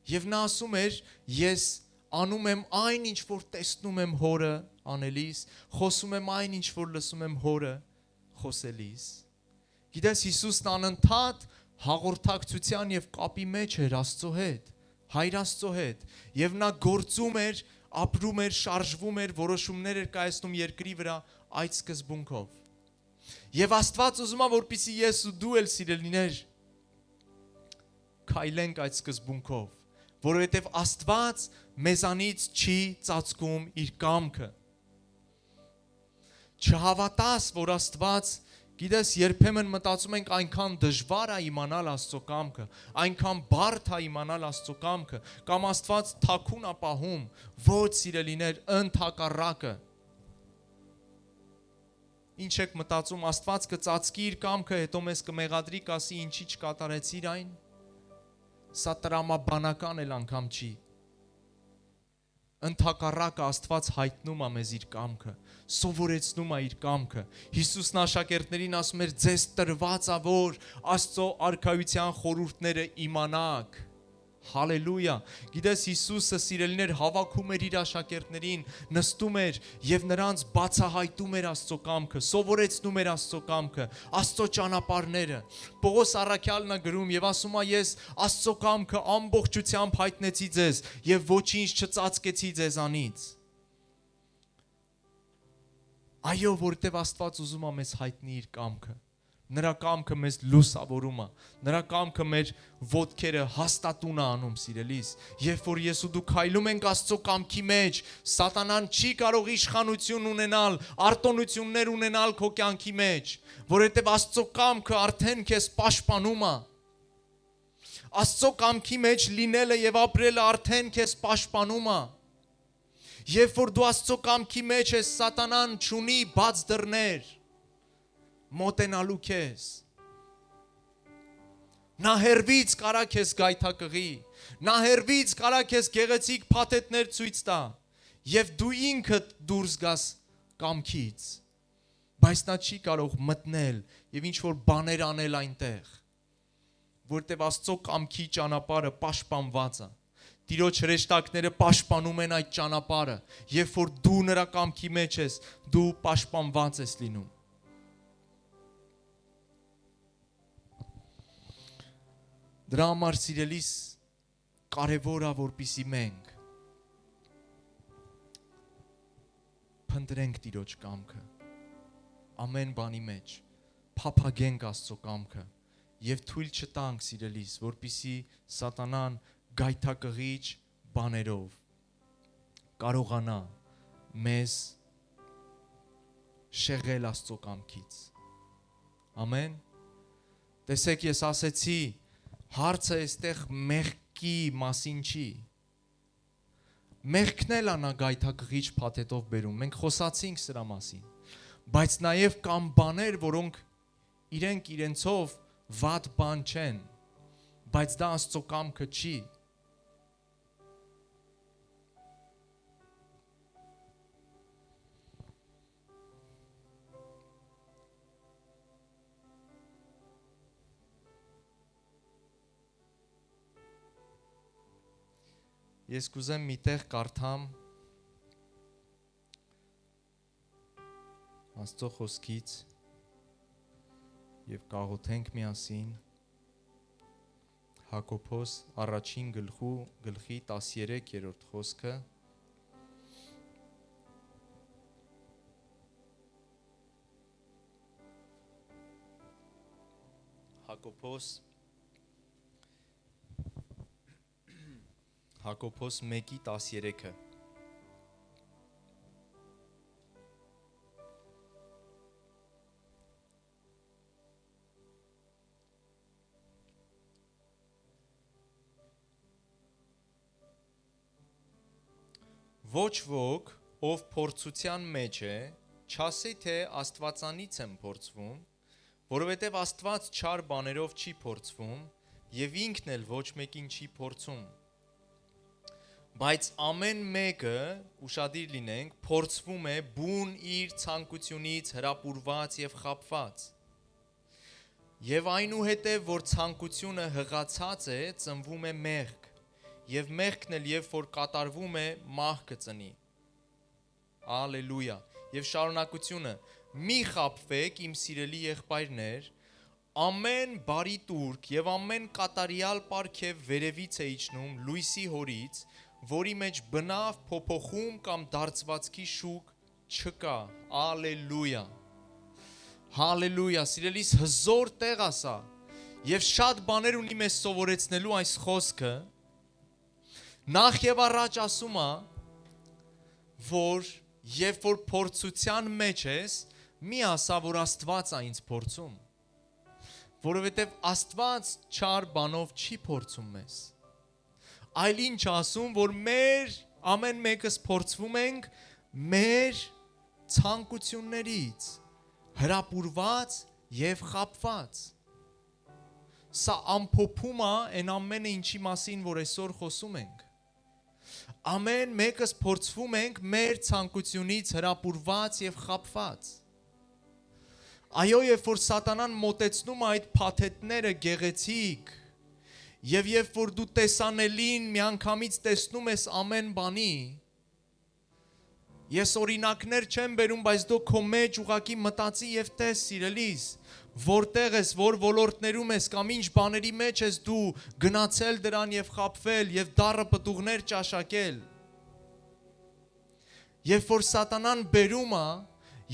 S1: Եվ նա ասում էր, ես անում եմ այն, ինչ որ տեսնում եմ հորը անելիս, խոսում եմ այն, ինչ որ լսում եմ հորը խոսելիս։ Գիտես, Հիսուսն անընդհատ հաղորդակցության եւ կապի մեջ էր Աստծո հետ, Հայր Աստծո հետ, եւ նա գործում էր, ապրում էր, շարժվում էր, որոշումներ էր կայացնում երկրի վրա այդ սկզբունքով։ Եվ Աստված ուզում է, որպեսզի ես ու դու էլ սիրելիներ քայլենք այդ սկզբունքով, որովհետև Աստված մեզանից չի ծածկում իր կամքը։ Չհավատաս, որ Աստված Գիտես, երբեմն մտածում ենք այնքան դժվար է իմանալ Աստծո կամքը, այնքան բարդ է իմանալ Աստծո կամքը, կամ Աստված թաքուն է պահում, ոչ սիրելիներ, ընդհակառակը։ Ինչ եք մտածում, Աստված կծածկի իր կամքը, հետո մեզ կմեղադրի, կասի ինչի չկատարեցիր այն։ Սա տրամաբանական էլ անգամ չի։ Ընդհակառակը Աստված հայտնում է մեզ իր կամքը, սովորեցնում է իր կամքը։ Հիսուսն աշակերտներին ասում էր, ձեզ տրված է, որ Աստծո արքայության խորհուրդները իմանաք։ Հալելույա։ Գիտես, Հիսուսը սիրելիներ հավաքում էր իր աշակերտներին, նստում էր եւ նրանց բացահայտում էր Աստծո կամքը, սովորեցնում էր Աստծո կամքը, Աստծո ճանապարհները։ Պողոս առաքյալն է գրում եւ ասում է, ես Աստծո կամքը ամբողջությամբ հայտնեցի ձեզ եւ ոչինչ չծածկեցի ձեզանից։ Այո, որտեվ Աստված ուզում է մեզ հայտնի իր կամքը։ Նրա կամքը մեզ լուսավորում է, նրա կամքը մեր ոտքերը հաստատուն է անում, սիրելիս։ Երբ որ ես ու դու քայլում ենք Աստծո կամքի մեջ, սատանան չի կարող իշխանություն ունենալ, արտոնություններ ունենալ քո կյանքի մեջ, որովհետև Աստծո կամքը արդեն քեզ պաշտպանում է։ Աստծո կամքի մեջ լինելը եւ ապրելը արդեն քեզ պաշտպանում է։ Երբ որ դու Աստծո կամքի մեջ ես, սատանան չունի բաց դռներ մոտենալու քեզ։ Նա հերվից կարա քեզ գայթակղի, նա հերվից կարա քեզ գեղեցիկ փաթեթներ ցույց տա, եւ դու ինքդ դուրս գաս կամքից, բայց նա չի կարող մտնել եւ ինչ որ բաներ անել այնտեղ, որտեւ Աստծո կամքի ճանապարհը պաշտպանված է։ Տիրոջ հրեշտակները պաշտպանում են այդ ճանապարհը, երբ որ դու նրա կամքի մեջ ես, դու պաշտպանված ես լինում։ Դրա համար սիրելիս կարևոր է, որպեսզի մենք փնտրենք Տիրոջ կամքը ամեն բանի մեջ, փափագենք Աստծո կամքը եւ թույլ չտանք, սիրելիս, որպեսզի սատանան գայթակղիչ բաներով կարողանա մեզ շեղել Աստծո կամքից։ Ամեն։ Տեսեք, ես ասեցի, հարցը այստեղ մեղքի մասին չի։ Մեղքն էլ անա գայթակղիչ փաթեթով բերում, մենք խոսացինք սրա մասին, բայց նաև կան բաներ, որոնք իրենք իրենցով վատ բան չեն, բայց դա Աստծո կամքը չի։ Ես կուզեմ մի տեղ կարդամ Աստծո խոսքից եւ կաղոթենք միասին Հակոբոս առաջին գլխի 13-րդ խոսքը Հակոբոս 1:13-ը Ոչ ոք, ով փորձության մեջ է, չասի թե Աստվածանից եմ փորձվում, որովհետև Աստված չար բաներով չի փորձվում եւ ինքն էլ ոչ մեկին չի փորձում։ Բայց ամեն մեկը, ուշադիր լինենք, փորձվում է բուն իր ցանկությունից հրապուրված եւ խաբված։ Եվ այնուհետև, որ ցանկությունը հղացած է, ծնվում է մեղք, եւ մեղքն էլ երբ որ կատարվում է, մահ կծնի։ Ալելույա։ Եվ շարունակությունը. մի խաբվեք, իմ սիրելի եղբայրներ, ամեն բարի տուրք եւ ամեն կատարյալ պարգև վերևից է իջնում լույսի հորից, որի մեջ բնավ փոփոխում կամ դարձվածքի շուկ չկա։ Ալելույա։ Հալելույա, սիրելիս հզոր տեղ է սա։ Եվ շատ բաներ ունի մեզ սովորեցնելու այս խոսքը։ Նախ եւ առաջ ասում է, որ երբ որ փորձության մեջ ես, մի ասա, որ Աստված է ինձ փորձում, որովհետև Աստված չար բանով չի փորձում մեզ։ Այլ ինչ ասում, որ մեր ամեն մեկս փորձվում ենք մեր ցանկություններից, հրապուրված եւ խաբված։ Սա ամփոփում է այն ամենը ինչի մասին, որ այսօր խոսում ենք։ Ամեն մեկս փորձվում ենք մեր ցանկությունից հրապուրված եւ խաբված։ Այո, երբ որ սատանան մոտեցնում է այդ փաթեթները գեղեցիկ, եւ երբ որ դու տեսանելին միանգամից տեսնում ես ամեն բանի, ես օրինակներ չեմ բերում, բայց դու քո մեջ ուղակի մտածի եւ տես, սիրելիս, որտեղ ես, որ ոլորտներում ես կամ ինչ բաների մեջ ես դու գնացել դրան եւ խաբվել եւ դառը պտուղներ ճաշակել։ Երբ որ սատանան բերում է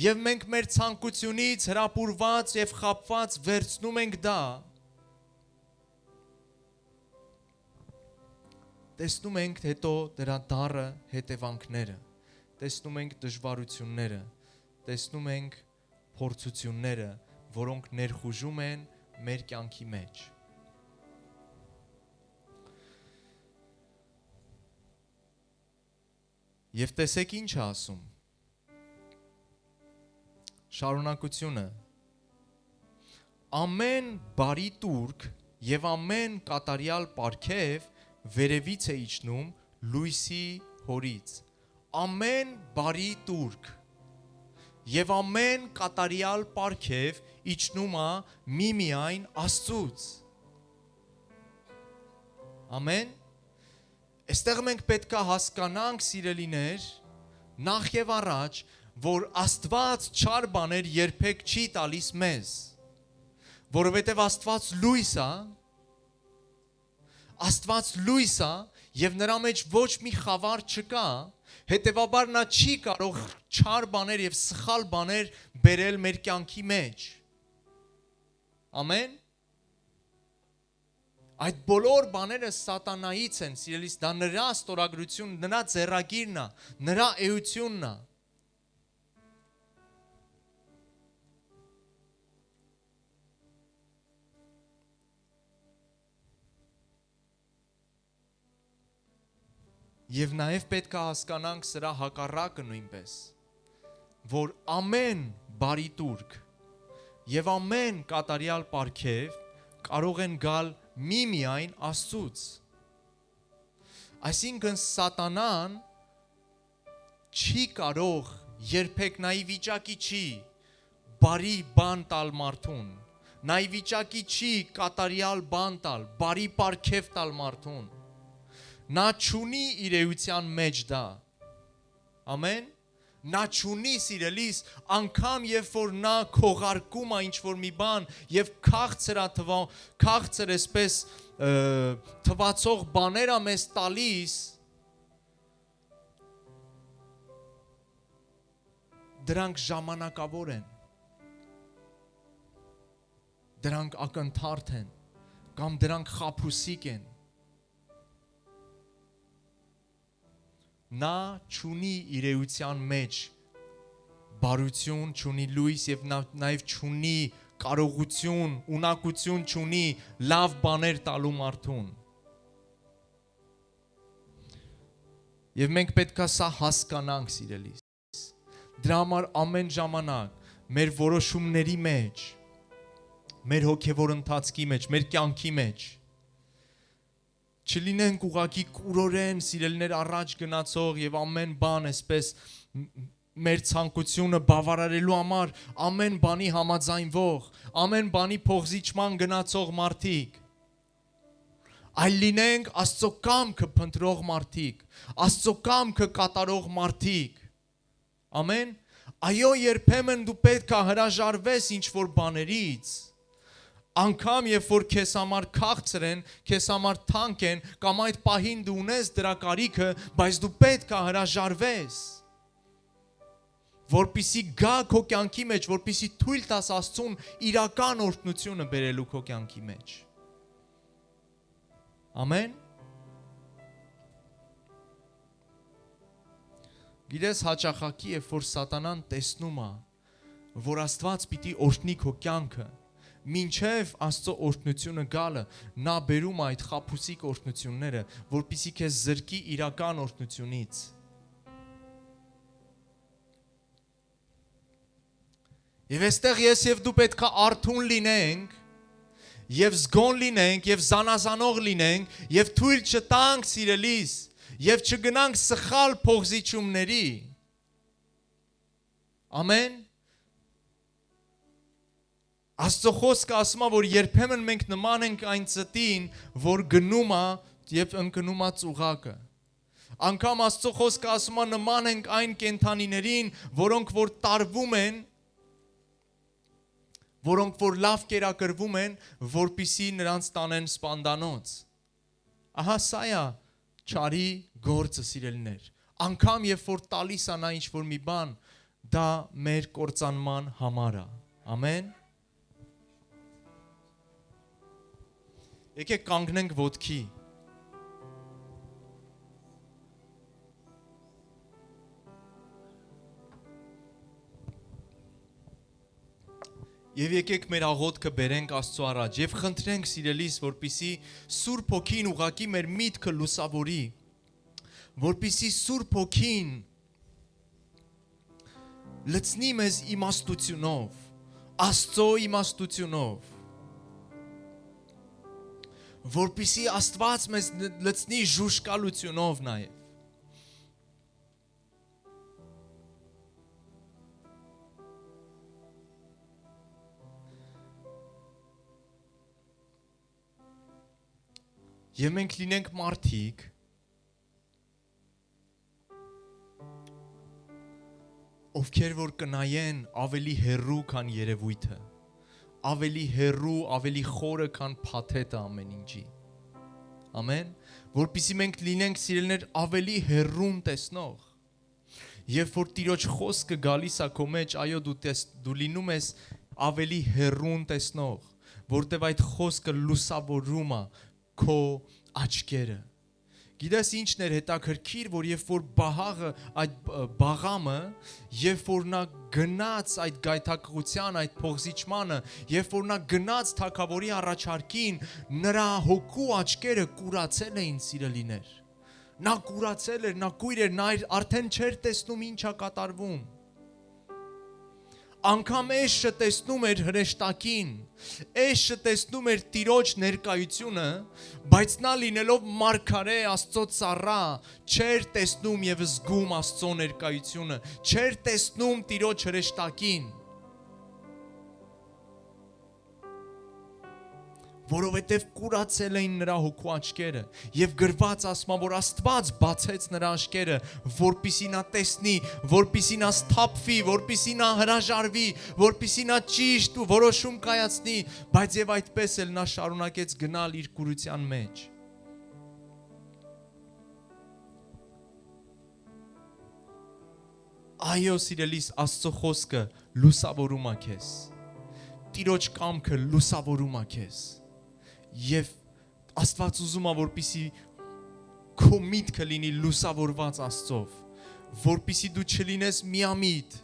S1: եւ մենք մեր ցանկությունից հրապուրված եւ խաբված վերցնում ենք դա, տեսնում ենք հետո դրա դառը հետևանքները, տեսնում ենք դժվարությունները, տեսնում ենք փորձությունները, որոնք ներխուժում են մեր կյանքի մեջ։ Եվ տեսեք ինչ է ասում։ Շարունակությունը։ Ամեն բարի տուրք եւ ամեն կատարյալ պարգև վերևից է իջնում լույսի հորից։ Ամեն բարի տուրք եւ ամեն կատարյալ պարգև իջնում է միմիայն Աստծուց։ Ամեն։ Այստեղ մենք պետք է հասկանանք, սիրելիներ, նախ եւ առաջ, որ Աստված չար բաներ երբեք չի տալիս մեզ, որովհետեւ Աստված լույս է, Աստված լույս է եւ նրա մեջ ոչ մի խավար չկա, հետեւաբար նա չի կարող չար բաներ եւ սխալ բաներ բերել մեր կյանքի մեջ։ Ամեն։ Այդ բոլոր բաները սատանայից են, սիրելիս, դա նրա ստորագրությունն, նրա ձեռագիրն է, նրա էությունն է։ Եվ նաև պետք է հասկանանք սրա հակառակը նույնպես, որ ամեն բարի տուրք եւ ամեն կատարյալ պարգև կարող են գալ միմիայն Աստծուց։ Այսինքն սատանան չի կարող երբեք նա ի վիճակի չի բարի բան տալ մարդուն, նա ի վիճակի չի կատարյալ բան տալ, բարի պարգև տալ մարդուն։ Նա չունի իր էության մեջ դա։ Ամեն։ Նա չունի, սիրելիս, անգամ երբ որ նա քողարկում է ինչ-որ մի բան եւ քաղցր այսպես թվացող բաներ է մեզ տալիս, դրանք ժամանակավոր են, դրանք ակնթարթ են, կամ դրանք խաբուսիկ են։ Նա չունի իր էության մեջ բարություն, չունի լույս եւ նաեւ չունի կարողություն, ունակություն չունի լավ բաներ տալու մարդուն։ Եվ մենք պետք է սա հասկանանք, սիրելիս։ Դրա համար ամեն ժամանակ մեր որոշումների մեջ, մեր հոգևոր ընթացքի մեջ, մեր կյանքի մեջ չլինենք ուղակի կուրորեն, սիրելիներ, առաջ գնացող եւ ամեն բան այսպես մեր ցանկությունը բավարարելու համար ամեն բանի համաձայնվող, ամեն բանի փոխզիջման գնացող մարդիկ, այլ լինենք Աստծո կամքը փնտրող մարդիկ, Աստծո կամքը կատարող մարդիկ։ Ամեն։ Այո, երբեմն դու պետք է հրաժարվես ինչ-որ բաներից, անգամ երբ որ քեզ համար քաղցր են, քեզ համար թանկ են, կամ այդ պահին դու ունես դրա կարիքը, բայց դու պետք է հրաժարվես, որպեսզի գա քո կյանքի մեջ, որպեսզի թույլ տաս Աստծուն իրական օրհնությունը բերելու քո կյանքի մեջ։ Ամեն։ Գիտես, հաճախակի երբ որ սատանան տեսնում է, որ Աստված պիտի օրհնի քո կյանքը, մինչև Աստծո օրհնությունը գալը, նա բերում է այդ խաբուսիկ օրհնությունները, որպեսզի քեզ զրկի իրական օրհնությունից։ Եվ այստեղ ես եւ դու պետք է արթուն լինենք, եւ զգոն լինենք, եւ զանազանող լինենք, եւ թույլ չտանք սիրելիս, եւ չգնանք սխալ փողզիչումների։ Ամեն։ Աստծո խոսքը ասում է, որ երբեմն մենք նման ենք այն ծտին, որ գնում է եւ ընկնում է ծուղակը։ Անկամ Աստծո խոսքը ասում է, նման ենք այն կենդանիներին, որոնք որ տարվում են, որոնք որ լավ կերակրվում են, որպիսի նրանց տանեն սպանդանոց։ Ահա սա է չարի գործը, սիրելիներ։ Անկամ երբ որ տալիս է նա ինչ-որ մի բան, դա մեր կործանման համար է։ Ամեն։ Եկեք կանգնենք ոտքի։ Եվ եկեք մեր աղոթքը բերենք Աստծո առաջ եւ խնդրենք սիրելիս, որպիսի Սուրբ Հոգին ուղակի մեր միտքը լուսավորի, որպիսի Սուրբ Հոգին լցնի մեզ իմաստությունով, Աստծո իմաստությունով, որպիսի Աստված մեզ լցնի ժուշկալությունով նաեւ։ Եվ մենք լինենք մարդիկ, ովքեր որ կնայեն ավելի հեռու քան երևույթը, ավելի հեռու, ավելի խորը քան փաթեթը ամեն ինչի։ Ամեն, որպեսզի մենք լինենք սիրելիներ ավելի հեռուն տեսնող։ Երբ որ Տիրոջ խոսքը գալիս է քո մեջ, այո, դու լինում ես ավելի հեռուն տեսնող, որտեղ այդ խոսքը լուսավորում է քո աչքերը։ Գիտես ինչն էր հետաքրքիր, որ երբ որ Բահաղը, այդ Բաղամը, երբ որ նա գնաց այդ գայթակղության, այդ փողզիչմանը, երբ որ նա գնաց թագավորի առաջարկին, նրա հոգու աչքերը կուրացել էին, սիրելիներ։ Նա կուրացել էր, նա կույր էր, նա արդեն չէր տեսնում ինչ է կատարվում։ Անկամ էշը տեսնում էր հրեշտակին, էշը տեսնում էր Տիրոջ ներկայությունը, բայց նա լինելով մարգարե Աստծո ծառա, չէր տեսնում եւ զգում Աստծո ներկայությունը, չէր տեսնում Տիրոջ հրեշտակին, որովհետև կուրացել էին նրա հոգու աչքերը եւ գրված ասում, որ Աստված բացեց նրա աչքերը, որպիսի նա տեսնի, որպիսի նա սթափվի, որպիսի նա հրաժարվի, որպիսի նա ճիշտ ու որոշում կայացնի, բայց եւ այդպես էլ նա շարունակեց գնալ իր կուրության մեջ։ Այո, սիրելիս, Աստծո խոսքը լուսավորում է քեզ։ Տիրոջ կամքը լուսավորում է քեզ։ Եվ Աստված ուզում է, որպեսի քո միտքը լինի լուսավորված Աստծով, որպեսի դու չլինես միամիտ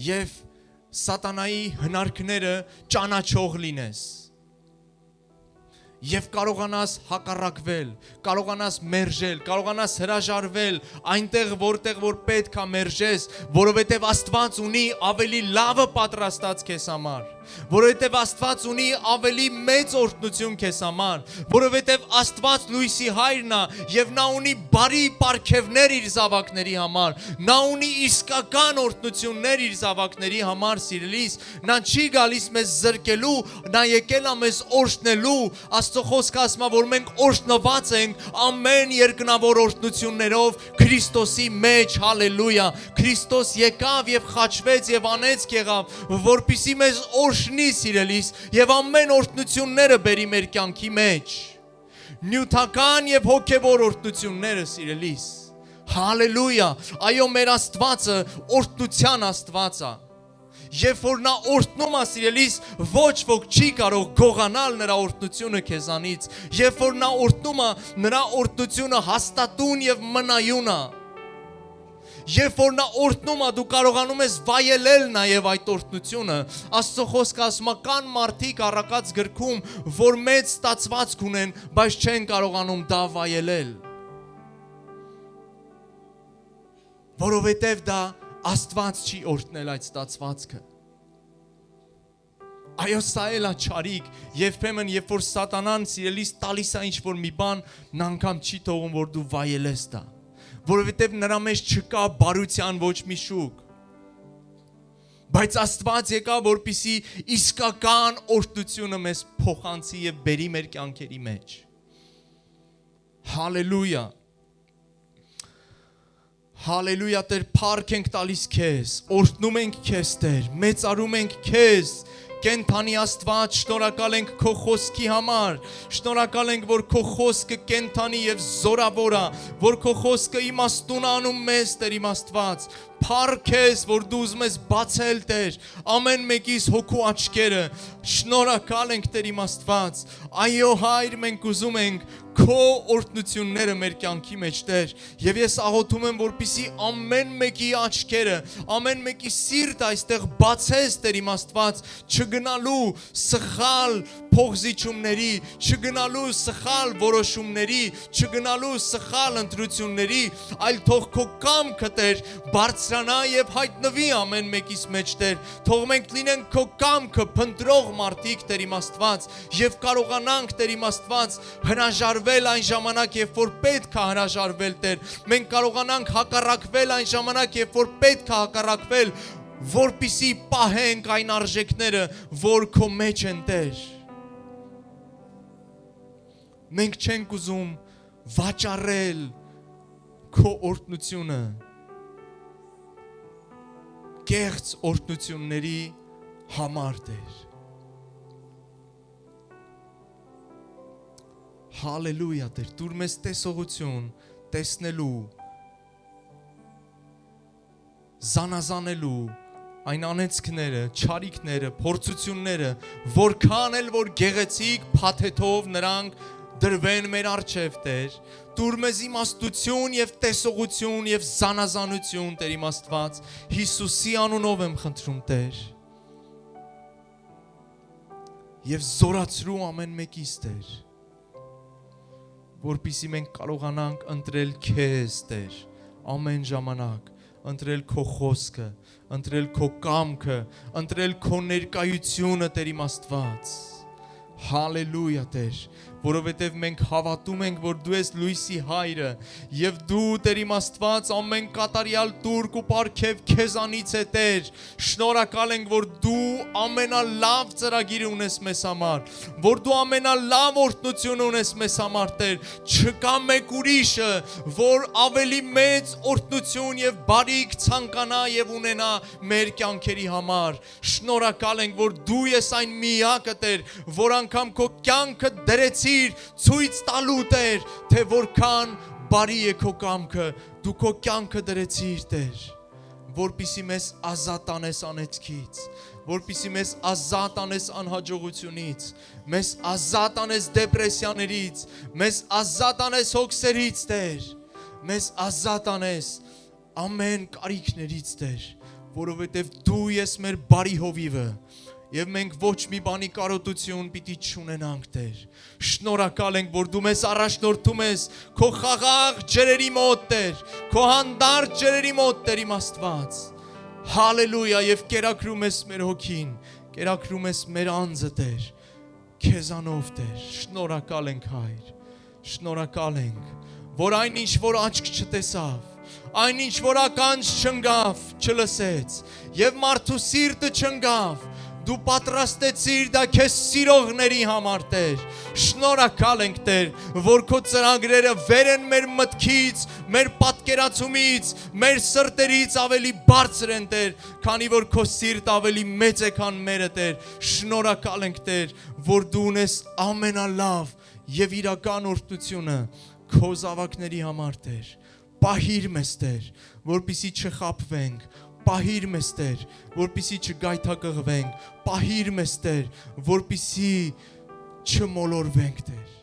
S1: եւ սատանայի հնարքները ճանաչող լինես եւ կարողանաս հակառակվել, կարողանաս մերժել, կարողանաս հրաժարվել այնտեղ, որտեղ որ պետք է մերժես, որովհետեւ Աստված ունի ավելի լավը պատրաստած քեզ համար, որովհետև Աստված ունի ավելի մեծ օրհնություն քեզ համար, որովհետև Աստված լույսի հայրն է եւ նա ունի բարի պարգևներ իր զավակների համար, նա ունի իսկական օրհնություններ իր զավակների համար, սիրելիս, նա չի գալիս մեզ զրկելու, նա եկել է մեզ օրհնելու, Աստծո խոսքը ասում է, որ մենք օրհնված ենք ամեն երկնավոր օրհնություններով Քրիստոսի մեջ, հալելույա, Քրիստոս եկավ եւ խաչվեց եւ անեծք եղավ, որպեսզի մեզ օրհնի, սիրելիս, եւ ամեն օրհնությունները բերի մեր կյանքի մեջ, նյութական եւ հոգեվոր օրհնությունները, սիրելիս, հալելույա, այո, մեր Աստվածը օրհնության Աստված է, երբ որ նա օրհնում է, սիրելիս, ոչ ոք չի կարող գողանալ նրա օրհնությունը քեզանից, երբ որ նա օրհնում է, նրա օրհնությունը հաստատուն եւ մնայուն է, Երբ որ նա օրհնում է, դու կարողանում ես վայելել նաև այդ օրհնությունը։ Աստծո խոսքը ասում է կան մարդիկ առակած գրքում, որ մեծ ստացվածք ունեն, բայց չեն կարողանում դա վայելել։ Որովհետև դա Աստված չի օրհնել այդ ստացվածքը։ Այո, սա էլ է չարիք, երբեմն երբ որ սատանան սիրելիս տալիս է ինչ-որ մի բան, նա անգամ չի թողում, որ դու վայելես դա, որովհետև նրա մեջ չկա բարության ոչ մի շուկ։ Բայց Աստված եկավ, որպեսզի իսկական օրհնությունը մեզ փոխանցի եւ բերի մեր կյանքերի մեջ։ Հալելույա։ Հալելույա, Տեր, փառք ենք տալիս քեզ, օրհնում ենք քեզ, Տեր, մեծարում ենք քեզ։ Կենթանի Աստված, շնորհակալ ենք քո խոսքի համար, շնորհակալ ենք, որ քո խոսքը կենթանի եւ զորավոր է, որ քո խոսքը իմաստուն անում մեզ, Տեր իմ Աստված։ Փառք քեզ, որ դու ուզում ես բացել, Տեր, ամեն մեկիս հոգու աչքերը։ Շնորհակալ ենք, Տեր իմ Աստված։ Այո, Հայր, մենք ուզում ենք քո օրհնությունները մեր կյանքի մեջ, Տեր, եւ ես աղոթում եմ, որպեսզի ամեն մեկի աչքերը, ամեն մեկի սիրտը այստեղ բացես, Տեր իմ Աստված, չգնալու սխալ փողզիչումների, չգնալու սխալ որոշումների, չգնալու սխալ ընտրությունների, այլ թող քո կամքը, Տեր, բարձրանա եւ հայտնվի ամեն մեկիս մեջ, Տեր։ Թող մենք լինենք քո կամքը փնտրող մարդիկ, Տեր իմ Աստված, եւ կարողանանք, Տեր իմ Աստված, հրաժարվել այն ժամանակ, երբ որ պետք է հրաժարվել, Տեր։ Մենք կարողանանք հակառակվել այն ժամանակ, երբ որ պետք է հակառակվել, որպեսզի պահենք այն արժեքները, որ քո մեջ են, Տեր։ Մենք չենք ուզում վաճառել քո օրհնությունը կեղծ օրհնությունների համար, Տեր։ Հալելույա, Տեր, դուր մեզ տեսողություն տեսնելու, զանազանելու այն անեծքները, չարիքները, փորձությունները, որքան էլ որ գեղեցիկ փաթեթով նրանք դրվեն մեր առջև, Տեր, դուր մեզ իմաստություն եւ տեսողություն եւ զանազանություն, Տեր իմ Աստված, Հիսուսի անունով եմ խնդրում, Տեր, եւ զորացրու ամեն մեկիս, Տեր, որպեսզի մենք կարողանանք ընտրել քեզ, Տեր, ամեն ժամանակ, ընտրել քո խոսքը, ընտրել քո կամքը, ընտրել քո ներկայությունը, Տեր իմ Աստված։ Հալելույա, Տեր, որովհետև մենք հավատում ենք, որ դու ես լույսի հայրը, եւ դու, Տեր իմ Աստված, ամեն կատարյալ տուրք ու պարգև քեզանից է, Տեր։ Շնորհակալ ենք, որ դու ամենալավ ծրագիր ունես մեզ համար, որ դու ամենալավ օրհնություն ունես մեզ համար, Տեր։ Չկա մեկ ուրիշը, որ ավելի մեծ օրհնություն եւ բարիք ցանկանա եւ ունենա մեր կյանքերի համար։ Շնորհակալ ենք, որ դու ես այն միակը, Տեր, որ անգամ քո կյանքը դրեցի ցույց տալու, Տեր, թե որքան բարի է քո կամքը, դու քո կյանքը դրեցիր, Տեր, որպեսզի մեզ ազատ անես անեծքից, որպեսզի մեզ ազատ անես անհաջողությունից, մեզ ազատ անես դեպրեսիաներից, մեզ ազատ անես հոգսերից, Տեր, մեզ ազատ անես ամեն կարիքներից, Տեր, որովհետև դու ես մեր բարի հովիվը, եւ մենք ոչ մի բանի կարոտություն պիտի չունենանք, Տեր։ Շնորհակալ ենք, որ դու մեզ առաջնորդում ես քո խաղաղ ջրերի մոտ, Տեր, քո հանդարտ ջրերի մոտ, Տեր իմ Աստված։ Հալելույա, եւ կերակրում ես մեր հոգին, կերակրում ես մեր անձը, Տեր, քեզանով, Տեր։ Շնորհակալ ենք, Հայր, շնորհակալ ենք, որ այն ինչ որ աչք չտեսավ, այն ինչ որ ականջ չընկավ, չլսեց, եւ մարդու սիրտը չընկավ, դու պատրաստեցիր դա քեզ սիրողների համար, Տեր։ Շնորհակալ ենք, Տեր, որ քո ծրագրերը վեր են մեր մտքից, մեր պատկերացումից, մեր սրտերից ավելի բարձր են, Տեր, քանի որ քո սիրտը ավելի մեծ է, քան մերը, Տեր։ Շնորհակալ ենք, Տեր, որ դու ունես ամենալավ եւ իրական օրհնությունը քո զավակների համար, Տեր։ Պահիր մեզ, Տեր, որպեսզի չխաբվենք, պահիր մեզ, Տեր, որպեսզի չգայթակղվենք, պահիր մեզ, Տեր, որպեսզի չմոլորվենք, Տեր։